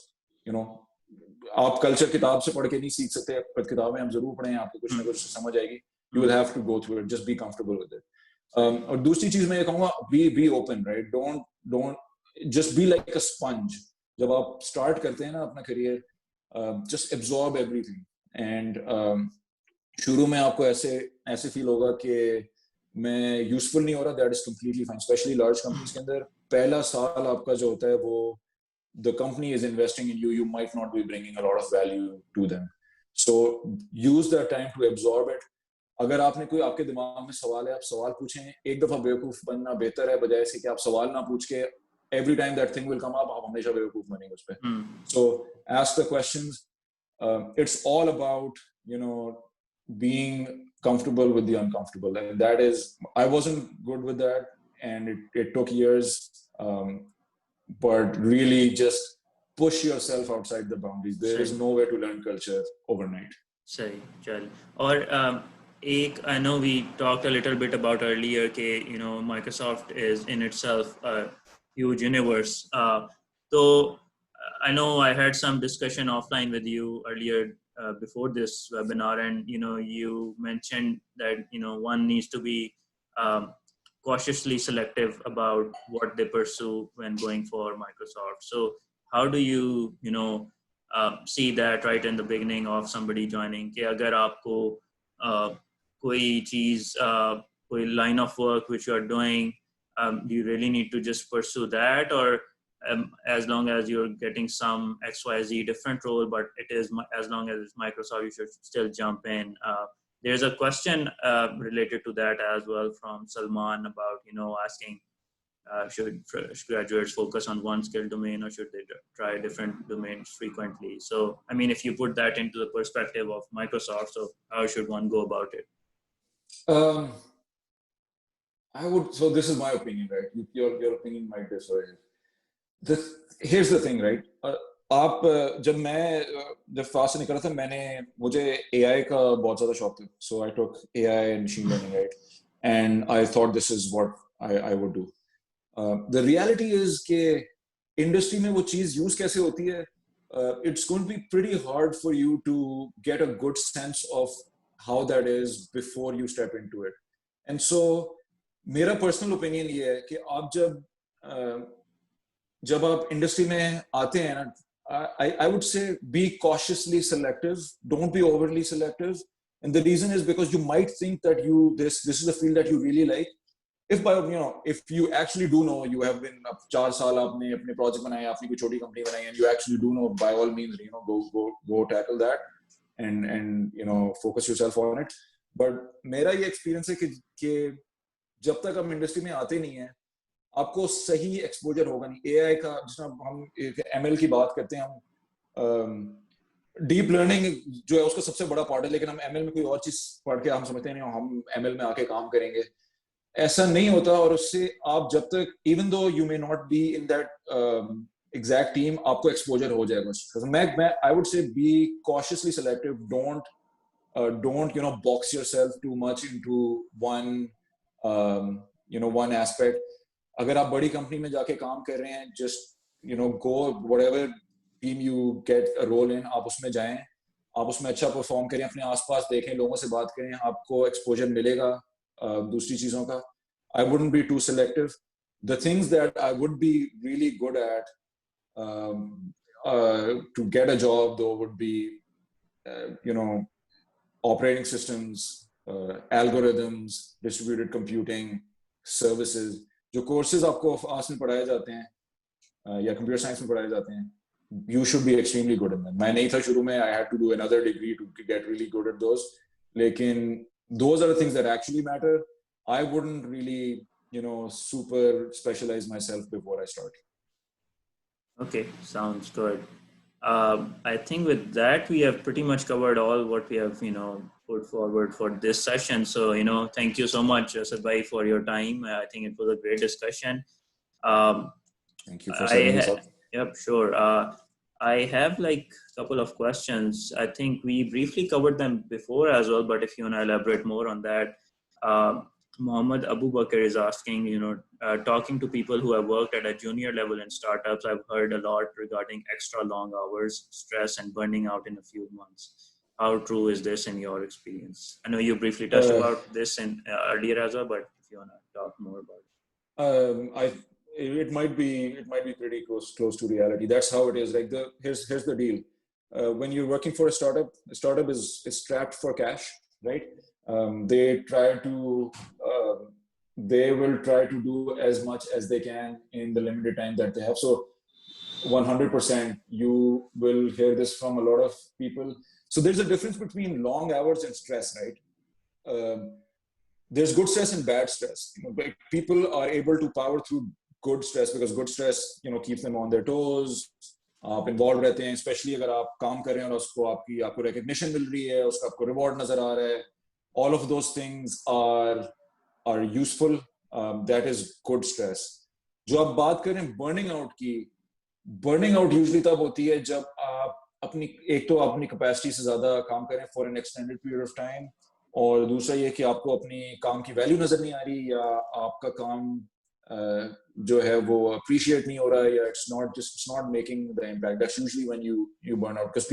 आप culture किताब से पढ़ के नहीं सीख सकते, पर किताबें हम जरूर पढ़ें, आपको कुछ ना कुछ समझ आएगी. You will have to go through it. Just be comfortable with it. और दूसरी चीज मैं ये कहूँगा, be open, right? Don't just be like a sponge. जब आप start करते हैं ना अपना career, just absorb everything. And शुरू में आपको ऐसे feel होगा कि मैं useful नहीं हो रहा. That is completely fine. Especially large companies के अंदर पहला साल आपका जो होता है वो, the company is investing in you. You might not be bringing a lot of value to them. So use that time to absorb it. अगर आपने कोई आपके दिमाग में सवाल है, आप सवाल पूछें. एक दफा बेवकूफ बनना बेहतर है बजाय इसके कि आप सवाल ना पूछ के every time that thing will come up, आप हमेशा बेवकूफ बनेंगे उस पे. So ask the questions. It's all about being comfortable with the uncomfortable, and that is, I wasn't good with that, and it took years. But really just push yourself outside the boundaries. There is no way to learn culture overnight. Sorry, चल. और I know we talked a little bit about earlier कि Microsoft is in itself a huge universe. So I know I had some discussion offline with you earlier before this webinar, and you mentioned that one needs to be cautiously selective about what they pursue when going for Microsoft. So how do you see that right in the beginning of somebody joining कि अगर आपको कोई चीज़ कोई line of work which you are doing, do you really need to just pursue that, or as long as you're getting some XYZ different role, but it is as long as it's Microsoft, you should still jump in. There's a question related to that as well from Salman about, asking should graduates focus on one skill domain, or should they try different domains frequently? So, I mean, if you put that into the perspective of Microsoft, so how should one go about it? I would, so this is my opinion, right? Your opinion might differ. Here's the thing, right? आप जब fast से निकला था मुझे AI का बहुत ज़्यादा शौक था. So I took AI and machine learning, right? And I thought this is what I would do. The reality is कि industry में वो चीज़ use कैसे होती है? It's going to be pretty hard for you to get a good sense of how that is before you step into it. And so मेरा personal opinion ये है कि आप जब आप industry में आते हैं ना, I would say be cautiously selective. Don't be overly selective. And the reason is because you might think that this is a field that you really like. If you actually do know, you have been 4 साल आपने अपने project बनाए, आपने कोई छोटी company बनाई, and you actually do know, by all means, go tackle that and focus yourself on it. But मेरा ये experience है कि जब तक हम industry में आते नहीं हैं, आपको सही एक्सपोजर होगा नहीं. AI का जिसमें हम ML की बात करते हैं, हम डीप लर्निंग जो है उसका सबसे बड़ा पार्ट है, लेकिन हम ML में कोई और चीज पढ़ के हम समझते हैं नहीं हम ML में आके काम करेंगे. ऐसा नहीं होता. और उससे आप जब तक even though you may not be in that exact team, आपको एक्सपोजर हो जाएगा. मैं I would say be cautiously selective. Don't box yourself too much into one one aspect. अगर आप बड़ी कंपनी में जाके काम कर रहे हैं, just go whatever team you get a role in, आप उसमें जाएं, आप उसमें अच्छा परफॉर्म करें, अपने आसपास देखें, लोगों से बात करें, आपको एक्सपोजर मिलेगा दूसरी चीजों का. I wouldn't be too selective. The things that I would be really good at to get a job though would be operating systems, algorithms, distributed computing, services. जो courses आपको आर्ट्स में पढ़ाए जाते हैं या computer science में पढ़ाए जाते हैं, you should be extremely good in them. मैं नहीं था शुरू में, I had to do another degree to get really good at those. लेकिन those are the things that actually matter. I wouldn't really, super specialize myself before I start. Okay, sounds good. I think with that, we have pretty much covered all what we have, put forward for this session. So, thank you so much, Asad bhai, for your time. I think it was a great discussion. Thank you for setting this up. Yep, sure. I have like a couple of questions. I think we briefly covered them before as well, but if you want to elaborate more on that, Mohammed Abu Bakr is asking, talking to people who have worked at a junior level in startups, I've heard a lot regarding extra long hours, stress, and burning out in a few months. How true is this in your experience? I know you briefly touched about this in earlier as well, but if you want to talk more about it. It might be pretty close to reality. That's how it is. Like here's the deal. When you're working for a startup is strapped for cash, right? They will try to do as much as they can in the limited time that they have. So 100% you will hear this from a lot of people. So there's a difference between long hours and stress, right? There's good stress and bad stress. People are able to power through good stress because good stress, keeps them on their toes. आप involved रहते हैं, especially अगर आप काम कर रहे हैं और उसको आपको recognition मिल रही है, उसका आपको reward नजर आ रहा है. All of those things are useful. That is good stress. जो आप बात करें burning out की, burning out usually तब होती है जब आप एक तो अपनी capacity से ज़्यादा काम करें for an extended period of time, और दूसरा ये कि आपको अपनी काम की value नजर नहीं आ रही या आपका काम जो है वो appreciate नहीं हो रहा है या it's not making the impact. That's usually when you burn out, because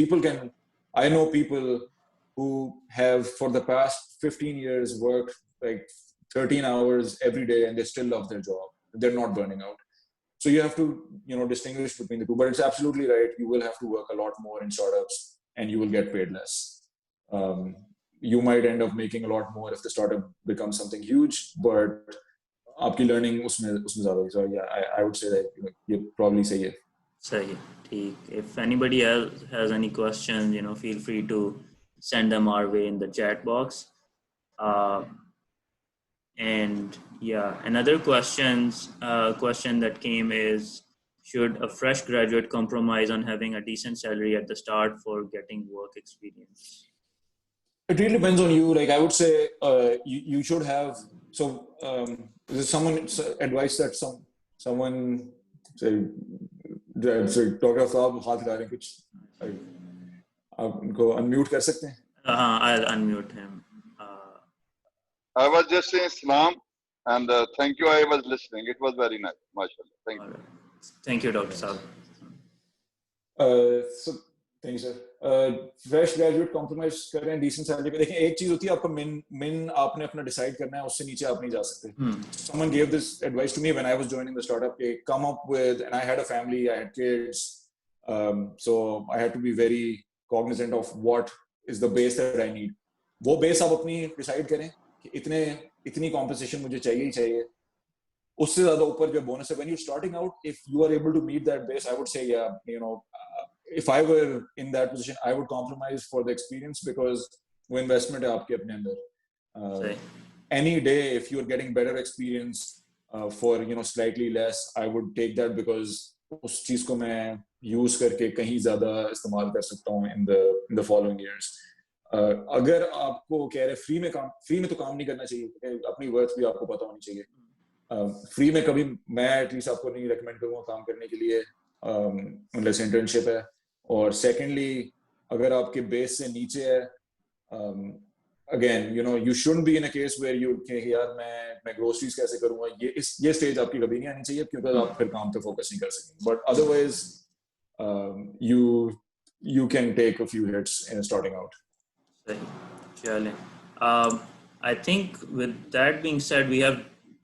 I know people who have for the past 15 years worked like 13 hours every day and they still love their job. They're not burning out. So you have to, distinguish between the two. But it's absolutely right. You will have to work a lot more in startups, and you will get paid less. You might end up making a lot more if the startup becomes something huge, but आपकी learning उसमें ज़्यादा होगी. So yeah, I would say that you probably say it. सही ठीक. If anybody else has any questions, feel free to send them our way in the chat box. And yeah, another question that came is, should a fresh graduate compromise on having a decent salary at the start for getting work experience? It really depends on you. Like I would say, you should have. So, is someone advice that someone say, doctor साहब हाथ हिला रहे हैं कुछ, आप उनको unmute कर सकते हैं? I'll unmute him. I was just saying salam and thank you. I was listening. It was very nice. MashaAllah. Thank you. Right. Thank you, Dr. Saab. So thank you, sir. Fresh graduate compromise कर रहे हैं decent salary पे. देखें, एक चीज होती है आपको मिन आपने अपना डिसाइड करना है, उससे नीचे आप नहीं जा सकते. Someone gave this advice to me when I was joining the startup. Come up with, and I had a family, I had kids, so I had to be very cognizant of what is the base that I need. वो base आप अपनी decide करें कि इतनी compensation मुझे चाहिए ही चाहिए. उससे ज्यादा ऊपर जो बोनस है, when you're starting out, if you are able to meet that base, I would say, yeah, if I were in that position, I would compromise for the experience, because वो investment है आपके अपने अंदर. Any day, if you're getting better experience for slightly less, I would take that, because उस चीज को मैं use करके कहीं ज्यादा इस्तेमाल कर सकता हूँ in the following years. अगर आपको कह रहे फ्री में तो काम नहीं करना चाहिए, अपनी वर्थ भी आपको पता होनी चाहिए. फ्री में कभी मैं एटलीस्ट आपको नहीं रेकमेंड करूंगा काम करने के लिए, unless इंटर्नशिप है. और सेकेंडली, अगर आपके बेस से नीचे है, again you shouldn't be in a case where you think, यार मैं ग्रोसरीज कैसे करूंगा. ये स्टेज आपकी कभी नहीं आनी चाहिए, क्योंकि आप फिर काम पे फोकस नहीं कर सकेंगे. But otherwise you can take a few hits in starting out. Surely. I think with that being said, we have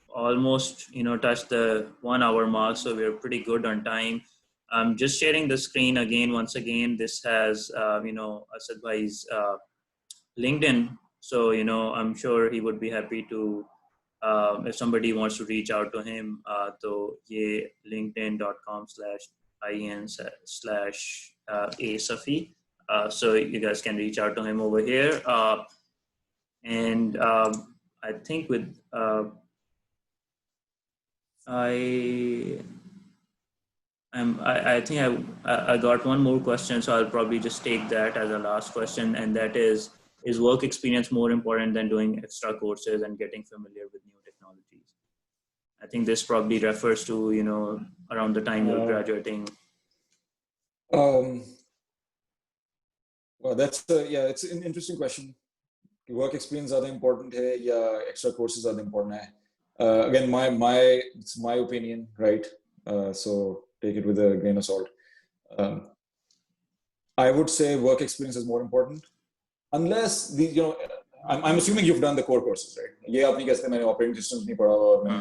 almost touched the 1 hour mark, so we're pretty good on time. I'm just sharing the screen again. Once again, this has Asad Bhai's LinkedIn, so I'm sure he would be happy to if somebody wants to reach out to him. So ye linkedin.com/in/asafi. So you guys can reach out to him over here. And I think with I think I got one more question, so I'll probably just take that as a last question, and that is work experience more important than doing extra courses and getting familiar with new technologies? I think this probably refers to around the time you're graduating. Well, it's an interesting question. Work experience ज़्यादा important है या extra courses ज़्यादा important है? Again, it's my opinion, right? So take it with a grain of salt. I would say work experience is more important, unless I'm assuming you've done the core courses, right? ये आप नहीं कहते मैंने operating systems नहीं पढ़ा और मैं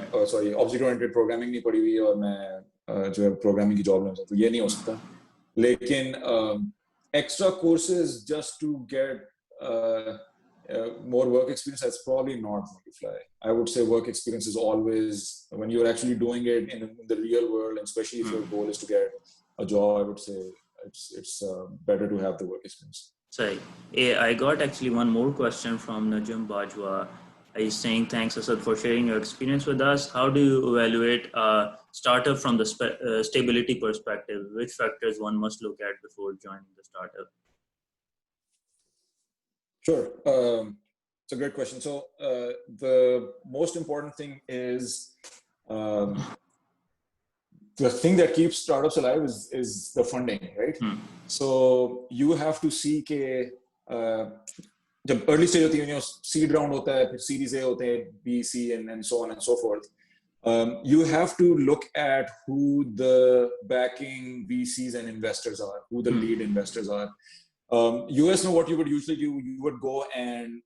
object-oriented programming नहीं पढ़ी हुई और मैं जो है programming की job लेना चाहता हूँ, ये नहीं हो सकता. लेकिन extra courses just to get more work experience, that's probably not going to fly. I would say work experience is always, when you're actually doing it in the real world, and especially if your goal is to get a job, I would say it's better to have the work experience. Sorry, I got actually one more question from Najum Bajwa. He's saying, thanks Asad for sharing your experience with us. How do you evaluate a startup from the stability perspective? Which factors one must look at before joining the startup? Sure. It's a great question. So the most important thing is the thing that keeps startups alive is the funding, right? So you have to see कि जब early stage होती है, seed round होता है, फिर series A होते हैं, B, C, and so on and so forth. You have to look at who the backing VCs and investors are, who the lead investors are. US know what you would usually do. You would go and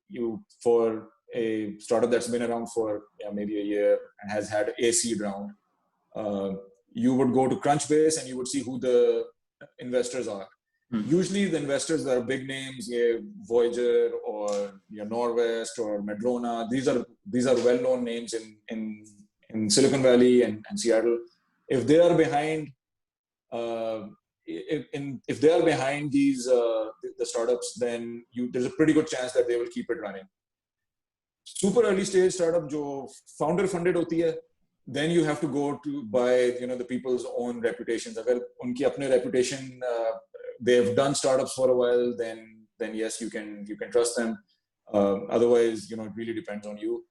for a startup that's been around for maybe a year and has had a seed round, you would go to Crunchbase and you would see who the investors are. Usually the investors that are big names, Voyager or Norwest or Madrona, these are well-known names in Silicon Valley and Seattle. If they are behind, if they are behind these the startups, then there's a pretty good chance that they will keep it running. Super early stage startup, jo founder funded hoti hai, then you have to go to by the people's own reputations. Agar unki apne reputation, they've done startups for a while, then yes, you can trust them. Otherwise, it really depends on you.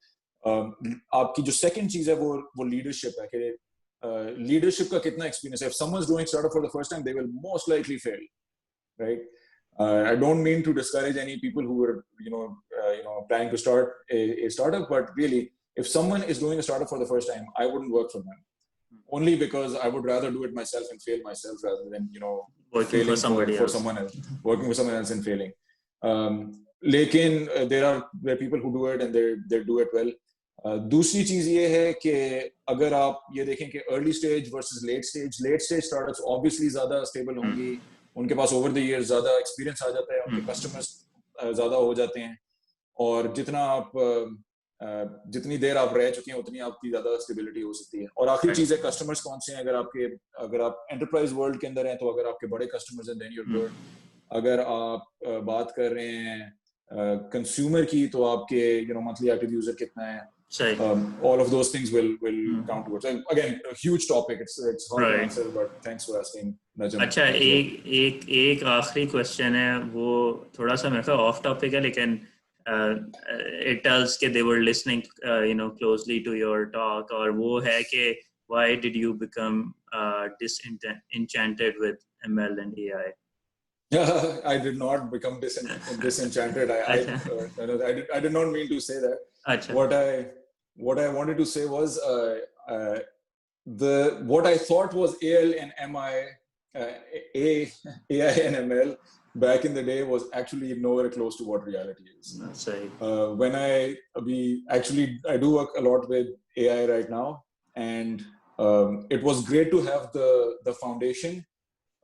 आपकी जो second चीज है वो leadership है कि leadership का कितना experience है. If someone's doing startup for the first time, they will most likely fail, right? I don't mean to discourage any people who are planning to start a startup, but really, if someone is doing a startup for the first time, I wouldn't work for them. Only because I would rather do it myself and fail myself rather than working for somebody else. Someone else, working for someone else and failing. लेकिन there are people who do it and they do it well. दूसरी चीज ये है कि अगर आप ये देखें कि early stage versus late stage startups obviously ज़्यादा stable होंगी, उनके पास over the years ज़्यादा experience आ जाता है, उनके customers ज़्यादा हो जाते हैं, और जितनी देर आप रह चुके हैं उतनी आपकी ज़्यादा stability हो सकती है. और आखिरी चीज है customers कौन से हैं. अगर आप enterprise world के अंदर हैं तो अगर आपके बड़े customers हैं then you're good. अगर आप बात कर रहे हैं consumer की तो आपके monthly active user कितना है. All of those things will count towards. And again, a huge topic. It's hard to answer, but thanks for asking. अच्छा, एक आखिरी question है, वो थोड़ा सा मेरे ख्याल off topic है, लेकिन it tells that they were listening closely to your talk, और वो है कि why did you become disenchanted with ML and AI? I did not become disenchanted. I did not mean to say that. Achha. What I wanted to say was what I thought was AI and ML back in the day was actually nowhere close to what reality is. That's right. When I do work a lot with AI right now, and it was great to have the foundation.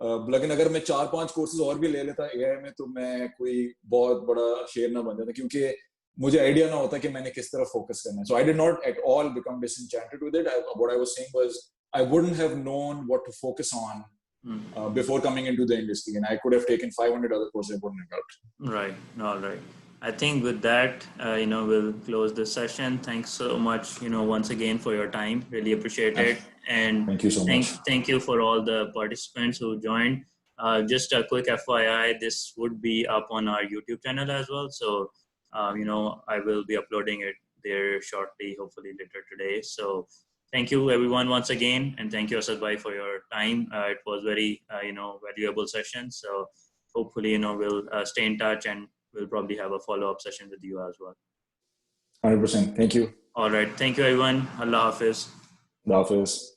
लेकिन अगर मैं 4-5 courses और भी ले लेता AI में तो मैं कोई बहुत बड़ा शेर ना बन जाता, क्योंकि मुझे आइडिया ना होता कि मैंने किस तरफ फोकस करना है. So I did not at all become disenchanted with it. What I was saying was I wouldn't have known what to focus on before coming into the industry, and I could have taken 500 other courses. It wouldn't have helped. Right. All right. I think with that, we'll close this session. Thanks so much, once again for your time. Really appreciate it. And thank you so much. Thank you for all the participants who joined. Just a quick FYI, this would be up on our YouTube channel as well. So, I will be uploading it there shortly, hopefully later today. So thank you everyone once again. And thank you Asad Bhai for your time. It was very, valuable session. So hopefully, we'll stay in touch, and we'll probably have a follow-up session with you as well. 100%. Thank you. All right. Thank you everyone. Allah Hafiz. Allah Hafiz.